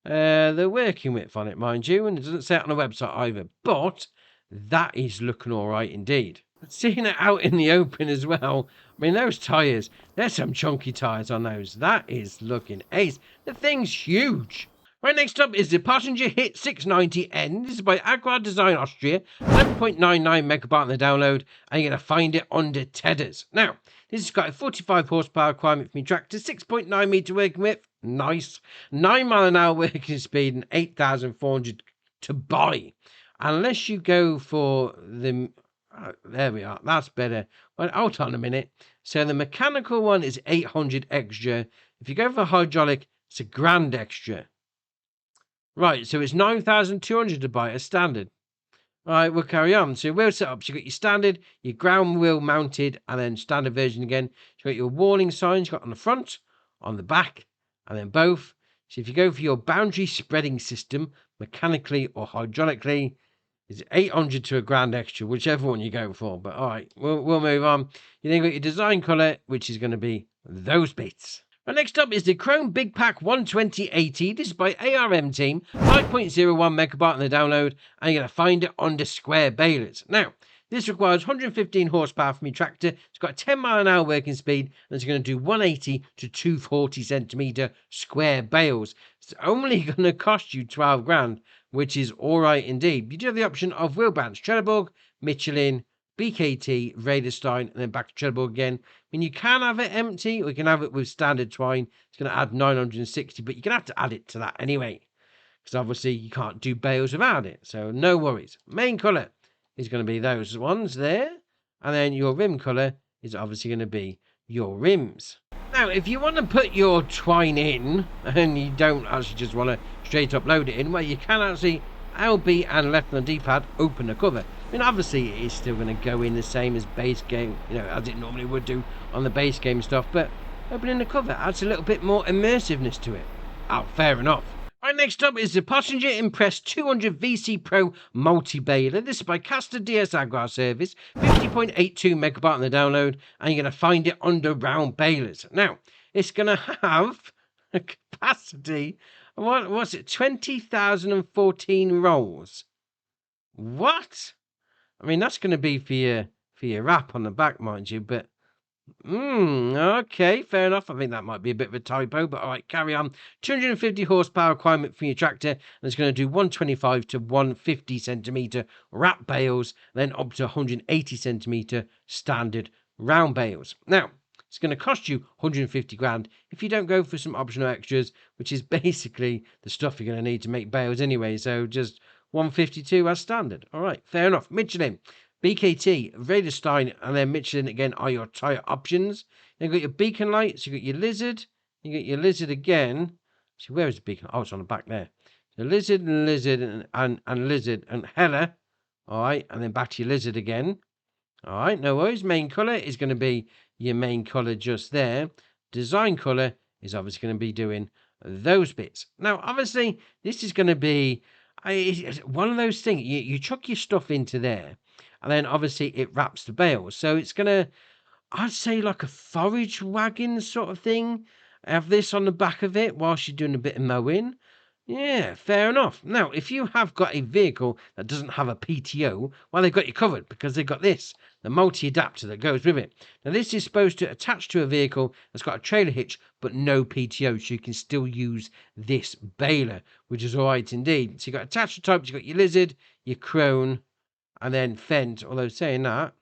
the working width on it, mind you, and it doesn't say it on the website either, but that is looking all right indeed. Seeing it out in the open as well. I mean, those tyres, there's some chunky tyres on those. That is looking ace. The thing's huge. Right, next up is the Pöttinger HIT 690N. This is by AGCO Design Austria. 11.99 megabyte in the download. And you're going to find it under Tedders. Now, this has got a 45 horsepower requirement for your tractor. 6.9 metre working width. Nice. 9 mile an hour working speed and 8,400 to buy. Unless you go for the... there we are. That's better. Well, hold on a minute. So the mechanical one is 800 extra. If you go for hydraulic, it's $1,000 extra. Right, so it's 9,200 to buy as standard. All right, we'll carry on. So your wheel setups, you've got your standard, your ground wheel mounted, and then standard version again. You've got your warning signs, you've got on the front, on the back, and then both. So if you go for your boundary spreading system, mechanically or hydraulically, it's 800 to $1,000 extra, whichever one you go for. But all right, we'll move on. You then got your design colour, which is going to be those bits. And next up is the Krone Big Pack 12080. This is by ARM Team, 5.01 megabyte in the download, and you're going to find it under square balers. Now, this requires 115 horsepower from your tractor. It's got a 10 mile an hour working speed, and it's going to do 180 to 240 centimetre square bales. It's only going to cost you 12 grand, which is all right indeed. You do have the option of wheel bands, Trelleborg, Michelin, BKT, Raderstein, and then back to Trelleborg again. I mean, you can have it empty, or you can have it with standard twine. It's going to add 960, but you're going to have to add it to that anyway, because obviously you can't do bales without it. So no worries. Main colour is going to be those ones there, and then your rim colour is obviously going to be your rims. Now, if you want to put your twine in, and you don't actually just want to straight up load it in, well, you can actually LB and left on the D-pad open the cover. I mean, obviously it is still going to go in the same as base game, you know, as it normally would do on the base game stuff, but opening the cover adds a little bit more immersiveness to it. Oh, fair enough. Right, next up is the Pöttinger Impress 200 VC Pro Multi-Baler. This is by Caster DS Agri Service, 50.82 megabyte on the download, and you're going to find it under round balers. Now, it's going to have a capacity, what's it, 20,014 rolls. What? I mean, that's going to be for your wrap on the back, mind you, but okay, fair enough. I think that might be a bit of a typo, but all right, carry on. 250 horsepower requirement for your tractor, and it's going to do 125 to 150 centimetre wrap bales, then up to 180 centimetre standard round bales. Now, It's going to cost you 150 grand if you don't go for some optional extras, which is basically the stuff you're going to need to make bales anyway. So just 152 as standard. All right, fair enough. Michelin, BKT, Radarstein, and then Michelin again are your tyre options. Then you've got your beacon lights, you've got your lizard, you got your lizard again. See, where is the beacon? Oh, it's on the back there. So lizard and lizard and lizard and Hella. All right, and then back to your lizard again. All right, no worries. Main colour is going to be your main colour just there. Design colour is obviously going to be doing those bits. Now, obviously, this is going to be one of those things. You chuck your stuff into there, and then obviously it wraps the bales. So it's going to, I'd say, like a forage wagon sort of thing. Have this on the back of it whilst you're doing a bit of mowing. Yeah, fair enough. Now, if you have got a vehicle that doesn't have a PTO, well, they've got you covered because they've got this, the multi-adapter that goes with it. Now, this is supposed to attach to a vehicle that's got a trailer hitch, but no PTO, so you can still use this baler, which is all right indeed. So you've got attachment types, you've got your lizard, your Krone, and then Fendt, although saying that,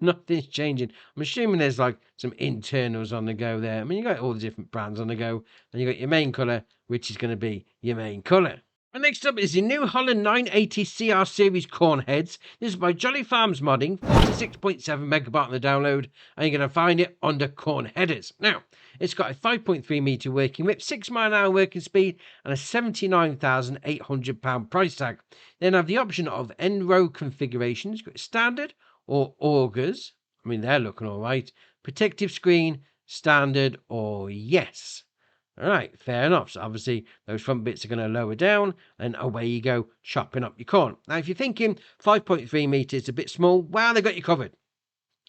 nothing's changing. I'm assuming there's like some internals on the go there. I mean, you got all the different brands on the go, and you got your main colour, which is going to be your main colour. And next up is the new Holland 980 CR Series corn heads. This is by Jolly Farms Modding, 46.7 megabyte on the download, and you're going to find it under corn headers. Now, it's got a 5.3 metre working width, 6 mile an hour working speed, and a £79,800 price tag. Then have the option of end row configurations. You've got standard or augers. I mean, they're looking all right. Protective screen, standard, or yes. All right, fair enough. So obviously those front bits are going to lower down, and away you go, chopping up your corn. Now, if you're thinking 5.3 metres is a bit small, well, they've got you covered.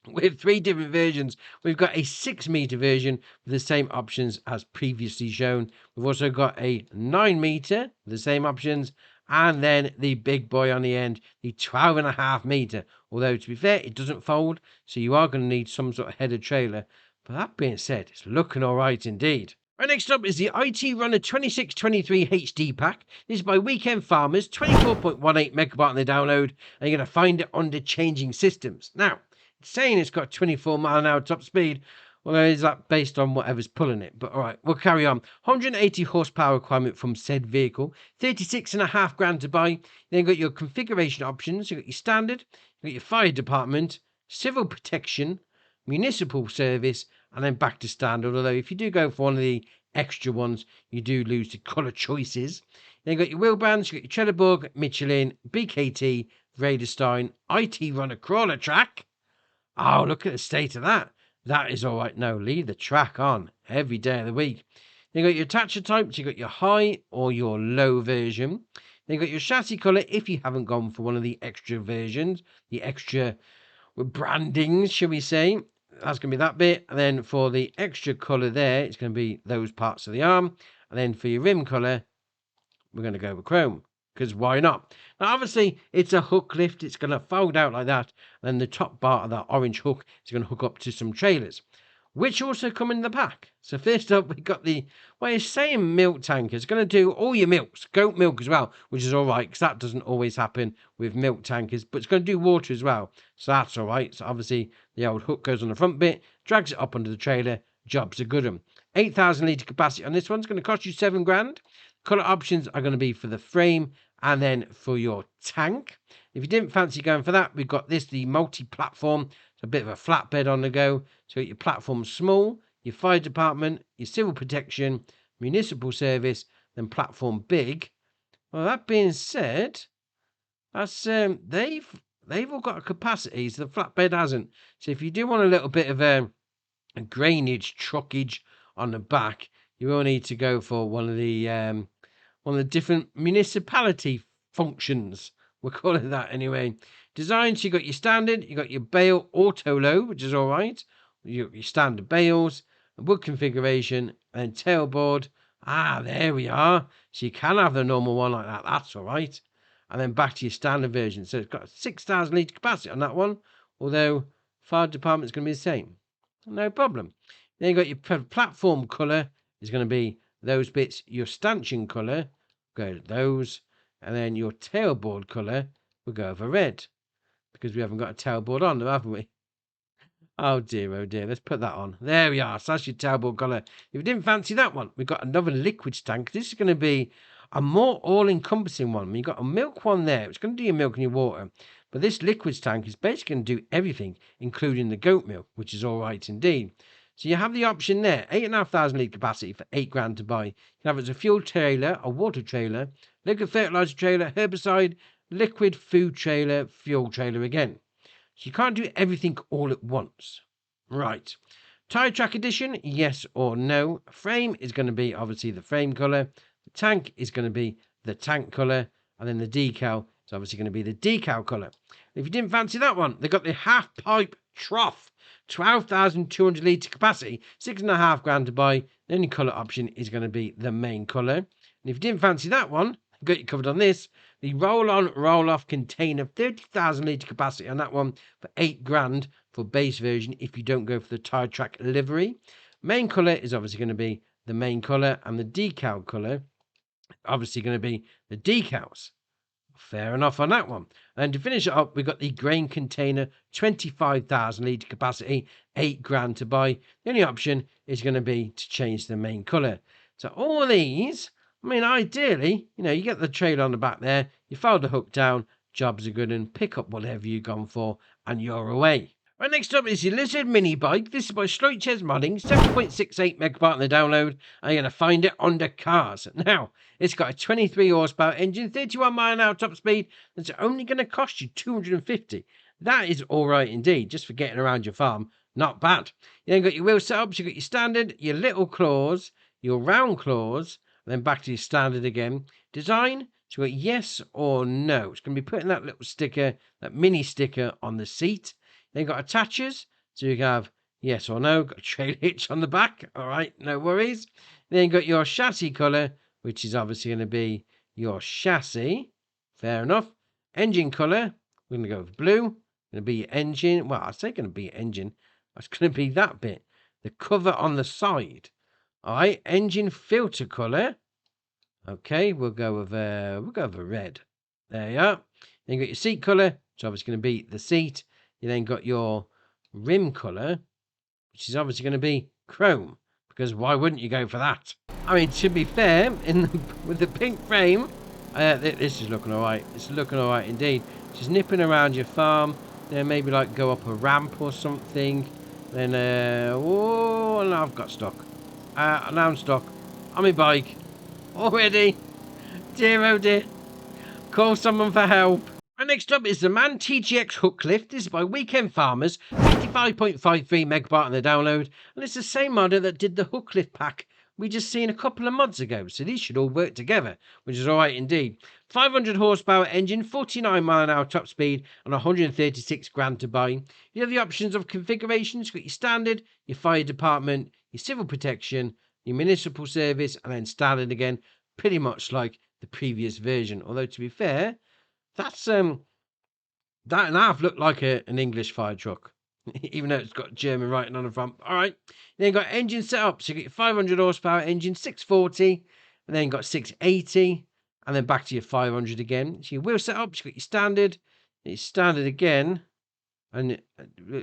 With 3 different versions, we've got a 6 metre version with the same options as previously shown. We've also got a 9 metre with the same options, and then the big boy on the end, the 12.5 metre. Although, to be fair, it doesn't fold, so you are going to need some sort of header trailer. But that being said, it's looking all right indeed. Right, next up is the IT Runner 2623 HD pack. This is by Weekend Farmers, 24.18 megabyte on the download, and you're going to find it under changing systems. Now, it's saying it's got 24 mile an hour top speed. Well, is that based on whatever's pulling it? But all right, we'll carry on. 180 horsepower requirement from said vehicle, 36.5 grand to buy. Then got your configuration options. You've got your standard, you've got your fire department, civil protection, municipal service, and then back to standard. Although if you do go for one of the extra ones, you do lose the colour choices. Then you've got your wheel bands, you've got your Trelleborg, Michelin, BKT, Radarstein, IT Runner crawler track. Oh, look at the state of that. That is all right. No, leave the track on every day of the week. Then you got your attacher types. You got your high or your low version. Then you got your chassis colour if you haven't gone for one of the extra versions, the extra brandings, shall we say. That's going to be that bit. And then for the extra colour there, it's going to be those parts of the arm. And then for your rim colour, we're going to go with chrome. Because why not? Now, obviously, it's a hook lift. It's going to fold out like that. And then the top part of that orange hook is going to hook up to some trailers, which also come in the pack. So first up, we've got the, well, it's saying milk tanker. It's going to do all your milks, goat milk as well, which is all right, because that doesn't always happen with milk tankers. But it's going to do water as well. So that's all right. So obviously, the old hook goes on the front bit, drags it up under the trailer. Job's a good one. 8,000 litre capacity on this one. It's going to cost you 7 grand. Colour options are going to be for the frame and then for your tank. If you didn't fancy going for that, we've got this, the multi-platform. It's a bit of a flatbed on the go. So your platform small, your fire department, your civil protection, municipal service, then platform big. Well, that being said, that's they've all got a capacity, so the flatbed hasn't. So if you do want a little bit of a grainage, truckage on the back, you will need to go for one of the different municipality functions. We'll call it that anyway. Designs, you got your standard, you got your bale auto load, which is all right. Your standard bales, wood configuration, and tailboard. Ah, there we are. So you can have the normal one like that. That's all right. And then back to your standard version. So it's got 6,000 litre capacity on that one, although fire department's going to be the same. No problem. Then you got your platform colour is going to be those bits. Your stanchion colour, go to those. And then your tailboard colour will go over red. Because we haven't got a tailboard on them, haven't we? Oh dear, let's put that on. There we are. So that's your tailboard colour. If you didn't fancy that one, we've got another liquids tank. This is going to be a more all-encompassing one. You've got a milk one there. It's going to do your milk and your water. But this liquids tank is basically going to do everything, including the goat milk, which is all right indeed. So you have the option there, 8,500 litre capacity for £8 to buy. You can have it as a fuel trailer, a water trailer, liquid fertiliser trailer, herbicide, liquid food trailer, fuel trailer again. So you can't do everything all at once. Right. Tyre track edition, yes or no. Frame is going to be obviously the frame colour. The tank is going to be the tank colour. And then the decal is obviously going to be the decal colour. If you didn't fancy that one, they've got the half pipe trough. 12,200 litre capacity, £6.5 to buy. The only colour option is going to be the main colour. And if you didn't fancy that one, I've got you covered on this. The roll-on, roll-off container, 30,000 litre capacity on that one for £8 for base version if you don't go for the tyre track livery. Main colour is obviously going to be the main colour, and the decal colour obviously going to be the decals. Fair enough on that one. And to finish it up, we've got the grain container, 25,000 litre capacity, £8 to buy. The only option is going to be to change the main colour. So all these, I mean, ideally, you get the trailer on the back there, you fold the hook down, jobs are good, and pick up whatever you've gone for, and you're away. Right, next up is your Lizard mini bike. This is by Slurry Modding, 7.68 megabyte on the download. And you're going to find it under cars. Now, it's got a 23 horsepower engine, 31 mile an hour top speed. That's only going to cost you 250. That is all right indeed, just for getting around your farm. Not bad. You then got your wheel setups. You've got your standard, your little claws, your round claws, and then back to your standard again. Design, so you've got yes or no. It's going to be putting that little sticker, that mini sticker on the seat. Then you've got attachers, so you can have yes or no. Got a trail hitch on the back. All right, no worries. Then you've got your chassis colour, which is obviously going to be your chassis. Fair enough. Engine colour, we're going to go with blue. Going to be your engine. Well, I say going to be your engine. It's going to be that bit. The cover on the side. All right. Engine filter colour. Okay, we'll go with a red. There you are. Then you got your seat colour, which is obviously going to be the seat. You then got your rim colour, which is obviously going to be chrome, because why wouldn't you go for that? I mean, to be fair, with the pink frame, this is looking all right. It's looking all right indeed. Just nipping around your farm, then maybe like go up a ramp or something. Then, oh, now I've got stuck. Now I'm stuck on my bike already. Dear, oh dear. Call someone for help. And next up is the MAN TGX Hooklift. This is by Weekend Farmers, 55.53 megabyte on the download, and it's the same modder that did the Hooklift pack we just seen a couple of mods ago. So these should all work together, which is all right indeed. 500 horsepower engine, 49 mile an hour top speed, and 136 grand to buy. You have the options of configurations. You've got your standard, your fire department, your civil protection, your municipal service, and then standard again, pretty much like the previous version. Although to be fair, that's that and a half looked like an English fire truck, even though it's got German writing on the front. All right, then you got engine setup. So you got your 500 horsepower engine, 640, and then you got 680, and then back to your 500 again. So your wheel setup, you got your standard. It's standard again, and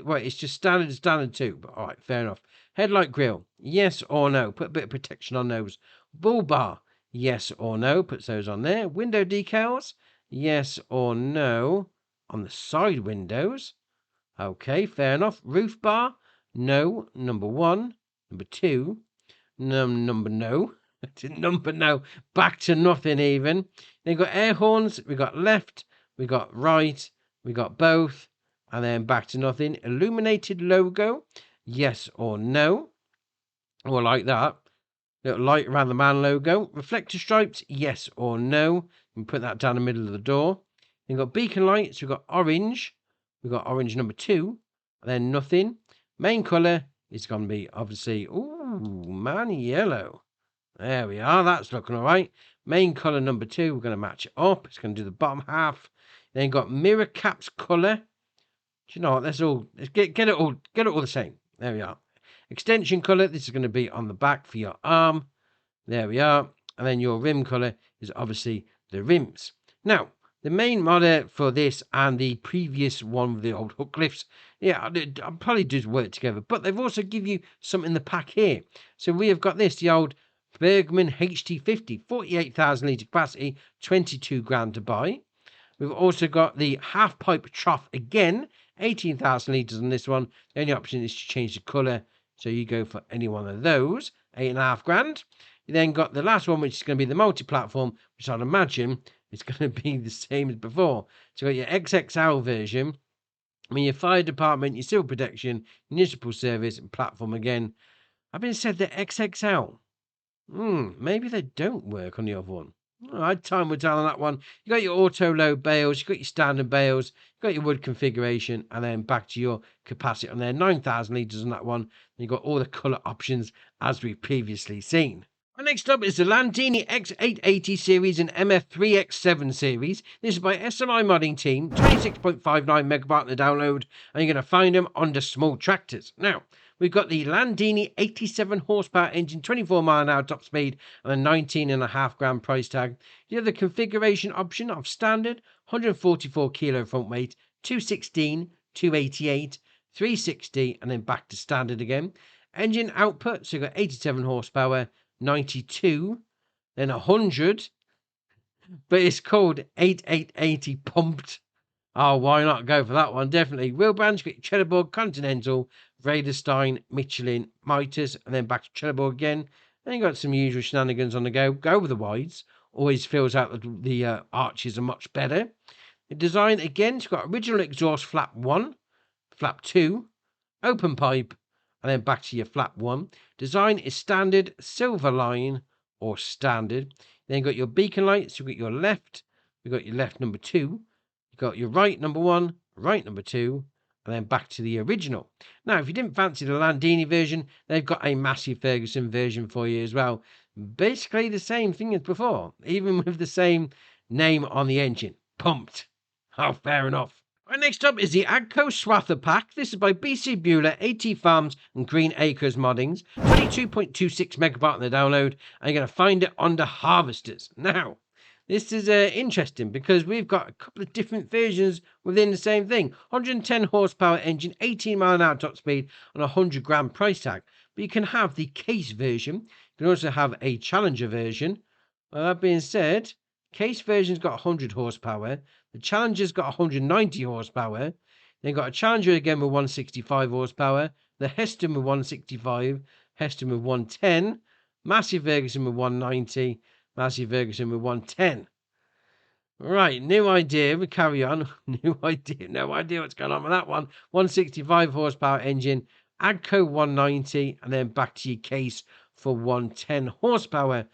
well, it's just standard too. But all right, fair enough. Headlight grille, yes or no? Put a bit of protection on those. Bull bar, yes or no? Put those on there. Window decals, yes or no on the side windows. Okay, fair enough. Roof bar, no. Number 1. Number 2. Number no. Number no. Back to nothing even. Then got air horns. We got left. We got right. We got both. And then back to nothing. Illuminated logo, yes or no? Or like that. Little light around the MAN logo. Reflector stripes, yes or no? You can put that down the middle of the door. Then got beacon lights. We've got orange. We've got orange number 2. And then nothing. Main colour is going to be obviously, ooh, MAN yellow. There we are. That's looking all right. Main colour number 2. We're going to match it up. It's going to do the bottom half. Then got mirror caps colour. Do you know what? Let's get it all the same. There we are. Extension colour. This is going to be on the back for your arm. There we are. And then your rim colour is obviously the rims. Now, The main modder for this and the previous one with the old hook lifts, yeah, I'll probably just work together. But they've also give you some in the pack here. So we have got this, the old Bogeyman HT50, 48,000 litre capacity, 22 grand to buy. We've also got the half pipe trough again, 18,000 litres on this one. The only option is to change the colour, so you go for any one of those, 8.5 grand. You then got the last one, which is going to be the multi-platform, which I'd imagine is going to be the same as before. So you got your XXL version, I mean your fire department, your civil protection, municipal service, and platform again. I've been said that XXL. Maybe they don't work on the other one. All right, time will tell on that one. You got your auto load bales, you got your standard bales, you got your wood configuration, and then back to your capacity on there. 9,000 litres on that one. You got all the colour options as we've previously seen. Next up is the Landini X880 series and MF3X7 series. This is by SMI Modding Team, 26.59 megabyte in the download, and you're going to find them under small tractors. Now, we've got the Landini 87 horsepower engine, 24 mile an hour top speed, and a 19.5 grand price tag. You have the configuration option of standard, 144 kilo front weight, 216, 288, 360, and then back to standard again. Engine output, so you've got 87 horsepower, 92, then 100, but it's called 8880 pumped. Oh, why not go for that one? Definitely. Wheel branch, got Cheddar Continental, Raderstein, Michelin, Mitas, and then back to Cheddar again. Then you got some usual shenanigans on the go. Go with the wides. Always feels out that the arches are much better. The design again, it's got original exhaust flap 1, flap 2, open pipe, and then back to your flap 1. Design is standard, silver line, or standard. Then you've got your beacon lights. You've got your left. You've got your left number 2. You've got your right number 1, right number 2, and then back to the original. Now, if you didn't fancy the Landini version, they've got a Massey Ferguson version for you as well. Basically the same thing as before, even with the same name on the engine. Pumped. Oh, fair enough. Right, next up is the AGCO Swather pack. This is by BC Bueller, AT Farms, and Green Acres Moddings. 22.26 megabyte on the download, and you're going to find it under harvesters. Now, this is interesting because we've got a couple of different versions within the same thing. 110 horsepower engine, 18 mile an hour top speed, and a 100 grand price tag. But you can have the case version. You can also have a Challenger version. Well, that being said, case version's got 100 horsepower. The Challenger's got 190 horsepower. Then got a Challenger again with 165 horsepower. The Heston with 165. Heston with 110. Massey Ferguson with 190. Massey Ferguson with 110. Right, new idea. We carry on. New idea. No idea what's going on with that one. 165 horsepower engine. AGCO 190. And then back to your case for 110 horsepower.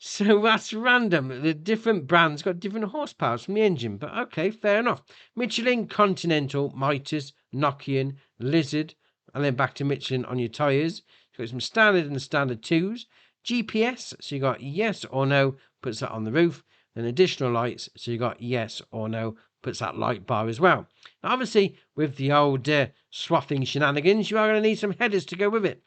So that's random. The different brands got different horsepower from the engine, but okay, fair enough. Michelin, Continental, Mitas, Nokian, Lizard, and then back to Michelin on your tyres. You've got some standard and standard 2s. GPS, so you got yes or no, puts that on the roof. Then additional lights, so you got yes or no, puts that light bar as well. Now, obviously, with the old swathing shenanigans, you are going to need some headers to go with it.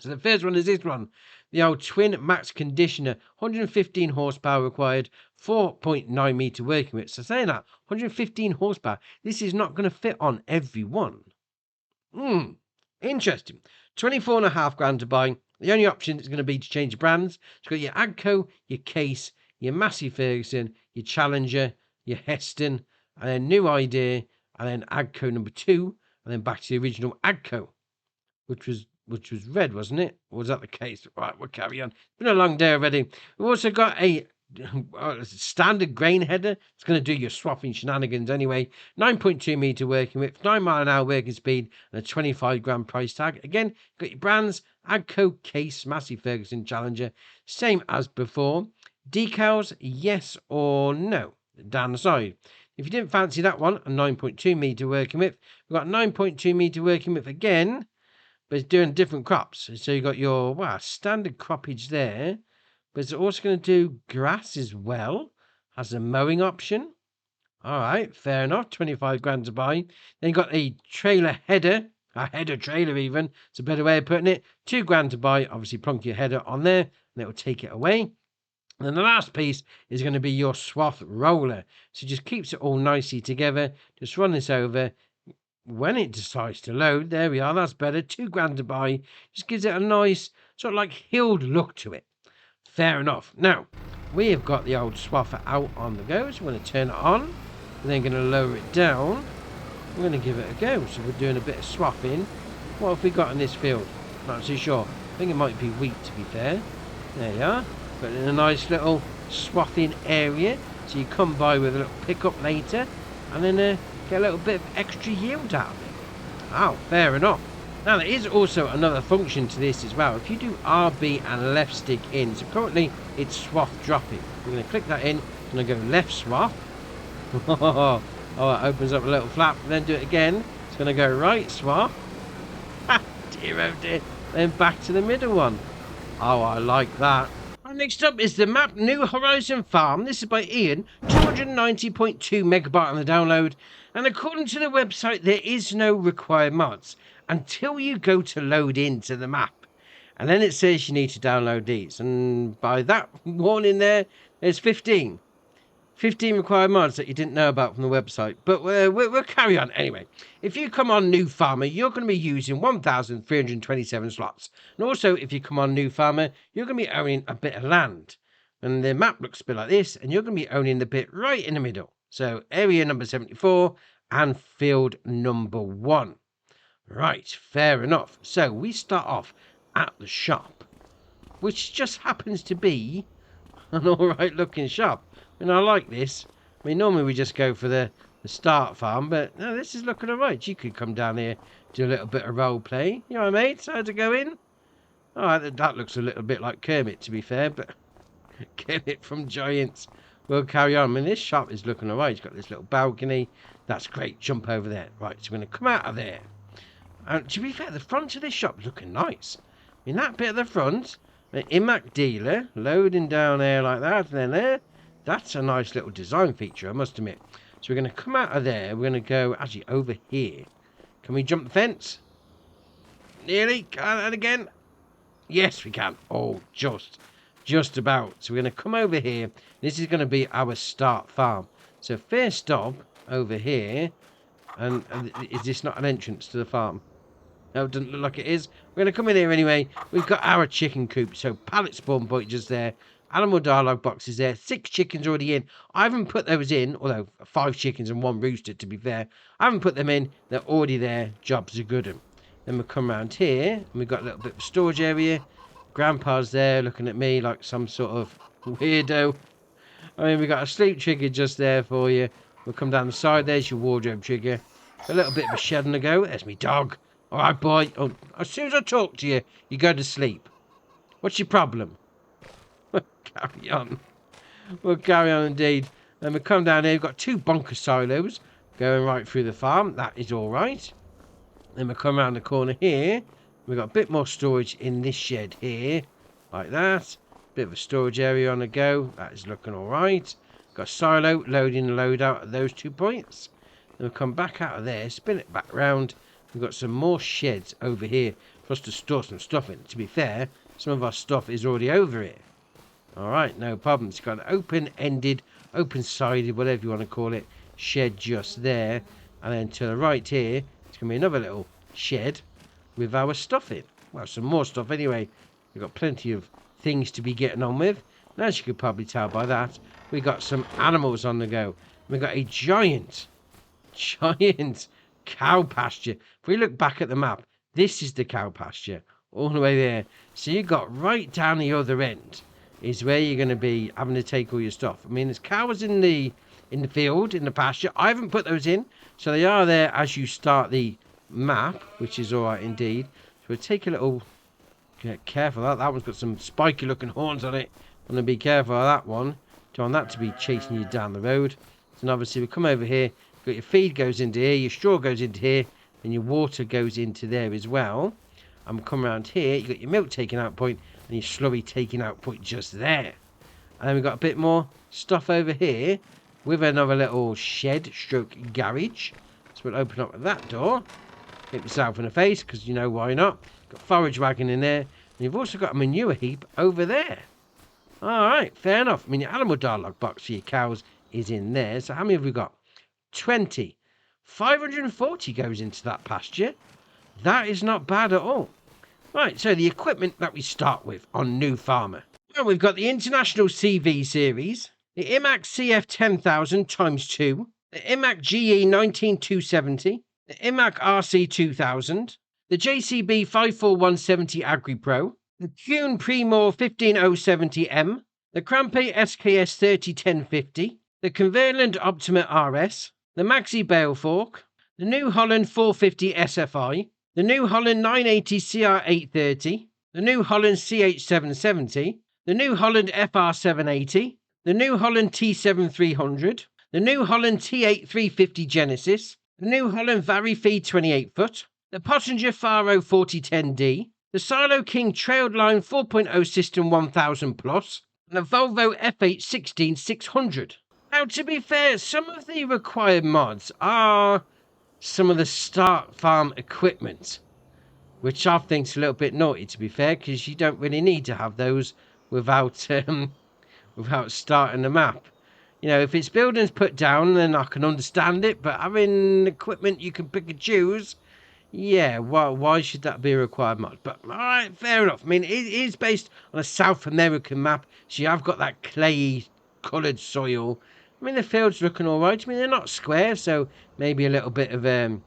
So the first one is this one. The old twin max conditioner, 115 horsepower required, 4.9 meter working width. So saying that, 115 horsepower, this is not going to fit on every one. Interesting. 24.5 grand to buy. The only option is going to be to change brands. You've got your AGCO, your Case, your Massey Ferguson, your Challenger, your Heston, and then new idea, and then AGCO number 2, and then back to the original AGCO, which was red, wasn't it? Or was that the case? Right, we'll carry on. It's been a long day already. We've also got a standard grain header. It's going to do your swapping shenanigans anyway. 9.2 meter working width, 9 mile an hour working speed, and a 25 grand price tag. Again, got your brands, AGCO, Case, Massey Ferguson, Challenger. Same as before. Decals, yes or no, down the side. If you didn't fancy that one, a 9.2 meter working width. We've got 9.2 meter working width again, but it's doing different crops. So you got your standard croppage there, but it's also going to do grass as well. Has a mowing option. All right, fair enough. 25 grand to buy. Then you got a trailer header, a header trailer even. It's a better way of putting it. 2 grand to buy. Obviously, plonk your header on there, and it will take it away. And then the last piece is going to be your swath roller. So just keeps it all nicely together. Just run this over. When it decides to load, there we are, that's better. £2 to buy. Just gives it a nice sort of like hilled look to it. Fair enough. Now, we have got the old swather out on the go. So we're going to turn it on. We're then going to lower it down. We're going to give it a go. So we're doing a bit of swathing. What have we got in this field? Not too sure. I think it might be wheat, to be fair. There you are. But in a nice little swathing area. So you come by with a little pickup later. And then get a little bit of extra yield out of it. Oh, fair enough. Now there is also another function to this as well. If you do RB and left stick in, so currently it's swath dropping. We're going to click that in. I'm going to go left swath. Oh, it opens up a little flap. Then do it again. It's going to go right swath. Dear oh dear. Then back to the middle one. Oh, I like that. Next up is the map New Horizon Farm. This is by Ian, 290.2 megabyte on the download. And according to the website, there is no required mods until you go to load into the map. And then it says you need to download these. And by that warning there's 15 required mods that you didn't know about from the website. But we'll carry on anyway. If you come on New Farmer, you're going to be using 1,327 slots. And also, if you come on New Farmer, you're going to be owning a bit of land. And the map looks a bit like this, and you're going to be owning the bit right in the middle. So, area number 74 and field number 1. Right, fair enough. So, we start off at the shop, which just happens to be an alright looking shop. And I like this. I mean, normally we just go for the start farm, but no, this is looking alright. You could come down here, do a little bit of role play. You know what I mean? So to go in. Alright, that looks a little bit like Kermit, to be fair, but Kermit from Giants. We'll carry on. I mean, this shop is looking alright. It's got this little balcony. That's great. Jump over there. Right, so we're going to come out of there. And to be fair, the front of this shop is looking nice. In that bit of the front, an IMAC dealer loading down there like that, and then there. That's a nice little design feature, I must admit. So we're going to come out of there. We're going to go actually over here. Can we jump the fence? Nearly. Can and again? Yes, we can. Oh, just about. So we're going to come over here. This is going to be our start farm. So first stop over here. And is this not an entrance to the farm? No, it doesn't look like it is. We're going to come in here anyway. We've got our chicken coop. So pallet spawn point just there. Animal dialogue boxes there. 6 chickens already in. I haven't put those in, although 5 chickens and 1 rooster, to be fair. I haven't put them in. They're already there. Jobs are good. Then we'll come around here, and we've got a little bit of storage area. Grandpa's there looking at me like some sort of weirdo. I mean, we've got a sleep trigger just there for you. We'll come down the side. There's your wardrobe trigger. A little bit of a shed on the go. There's me dog. All right, boy. Oh, as soon as I talk to you, you go to sleep. What's your problem? Carry on. We'll carry on indeed. Then we come down here. We've got 2 bunker silos going right through the farm. That is all right. Then we come around the corner here. We've got a bit more storage in this shed here. Like that. Bit of a storage area on the go. That is looking all right. Got a silo loading the load out at those 2 points. Then we'll come back out of there. Spin it back round. We've got some more sheds over here for us to store some stuff in. To be fair, some of our stuff is already over here. Alright, no problem. It's got an open-ended, open-sided, whatever you want to call it, shed just there. And then to the right here, it's going to be another little shed with our stuff in. Well, some more stuff anyway. We've got plenty of things to be getting on with. And as you could probably tell by that, we've got some animals on the go. We've got a giant cow pasture. If we look back at the map, this is the cow pasture. All the way there. So you've got right down the other end is where you're going to be having to take all your stuff. I mean, there's cows in the field, in the pasture. I haven't put those in, so they are there as you start the map, which is all right indeed. So we'll take a little, get careful. That one's got some spiky looking horns on it. Want to be careful of that one. Don't want that to be chasing you down the road. So obviously we come over here. Got your feed goes into here, your straw goes into here, and your water goes into there as well. And we come around here. You got your milk taking out point and your slurry taking out point just there. And then we've got a bit more stuff over here with another little shed stroke garage. So we'll open up that door. Hit myself in the face because you know why not. Got forage wagon in there. And you've also got a manure heap over there. Alright, fair enough. I mean, your animal dialogue box for your cows is in there. So how many have we got? 20. 540 goes into that pasture. That is not bad at all. Right, so the equipment that we start with on New Farmer. Well, we've got the International CV series, the IMAC CF 10,000 times 2, the IMAC GE 19270, the IMAC RC 2000, the JCB 54170 Agri Pro, the Kuhn Primor 15070M, the Crampe SKS 301050, the Converland Optima RS, the Maxi Bale Fork, the New Holland 450 SFI, the New Holland 980 CR830, the New Holland CH770, the New Holland FR780, the New Holland T7300, the New Holland T8350 Genesis, the New Holland Varifeed 28-foot, the Pöttinger Faro 4010D, the Silo King Trailed Line 4.0 System 1000 Plus, and the Volvo F8 16600. Now, to be fair, some of the required mods are some of the start farm equipment, which I think's a little bit naughty, to be fair, because you don't really need to have those without without starting the map. You know, if it's buildings put down, then I can understand it, but having equipment you can pick and choose, yeah, why should that be a required mod? But alright, fair enough. I mean, it is based on a South American map, so you have got that clay coloured soil. I mean, the field's looking alright. I mean, they're not square, so maybe a little bit of a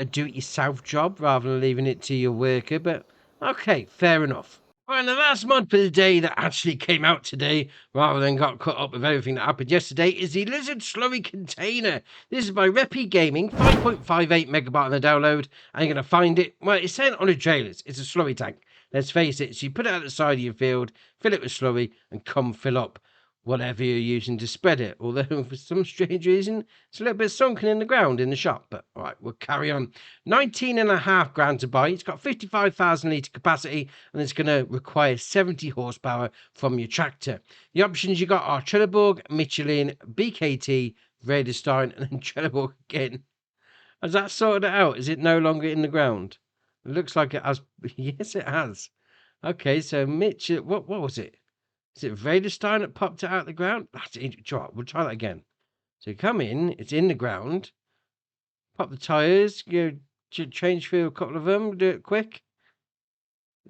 do-it-yourself job rather than leaving it to your worker, but okay, fair enough. Right, and the last mod for the day that actually came out today, rather than got caught up with everything that happened yesterday, is the Lizard Slurry Container. This is by Reppy Gaming, 5.58 megabyte on the download, and you're going to find it, well, it's saying on the trailers, it's a slurry tank. Let's face it, so you put it at the side of your field, fill it with slurry, and come fill up whatever you're using to spread it. Although, for some strange reason, it's a little bit sunken in the ground in the shop. But, all right, we'll carry on. 19.5 grand to buy. It's got 55,000 litre capacity, and it's going to require 70 horsepower from your tractor. The options you got are Trelleborg, Michelin, BKT, Vredestein, and then Trelleborg again. Has that sorted it out? Is it no longer in the ground? It looks like it has. Yes, it has. Okay, so Mitch, what was it? Is it Vredestein that popped it out of the ground? That's interesting. We'll try that again. So you come in, it's in the ground. Pop the tyres, you change through a couple of them, do it quick.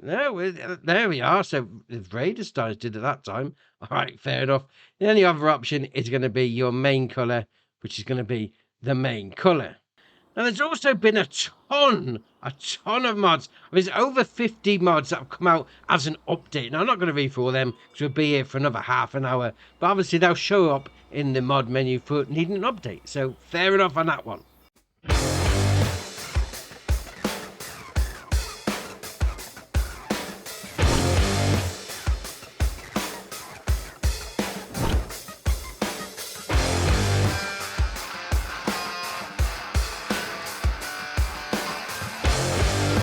No, there we are. So the Vredestein did it that time. All right, fair enough. Then the other option is going to be your main colour, which is going to be the main colour. Now, there's also been a ton of mods. There's over 50 mods that have come out as an update. Now, I'm not going to read through all them because we'll be here for another half an hour. But obviously, they'll show up in the mod menu for needing an update. So, fair enough on that one.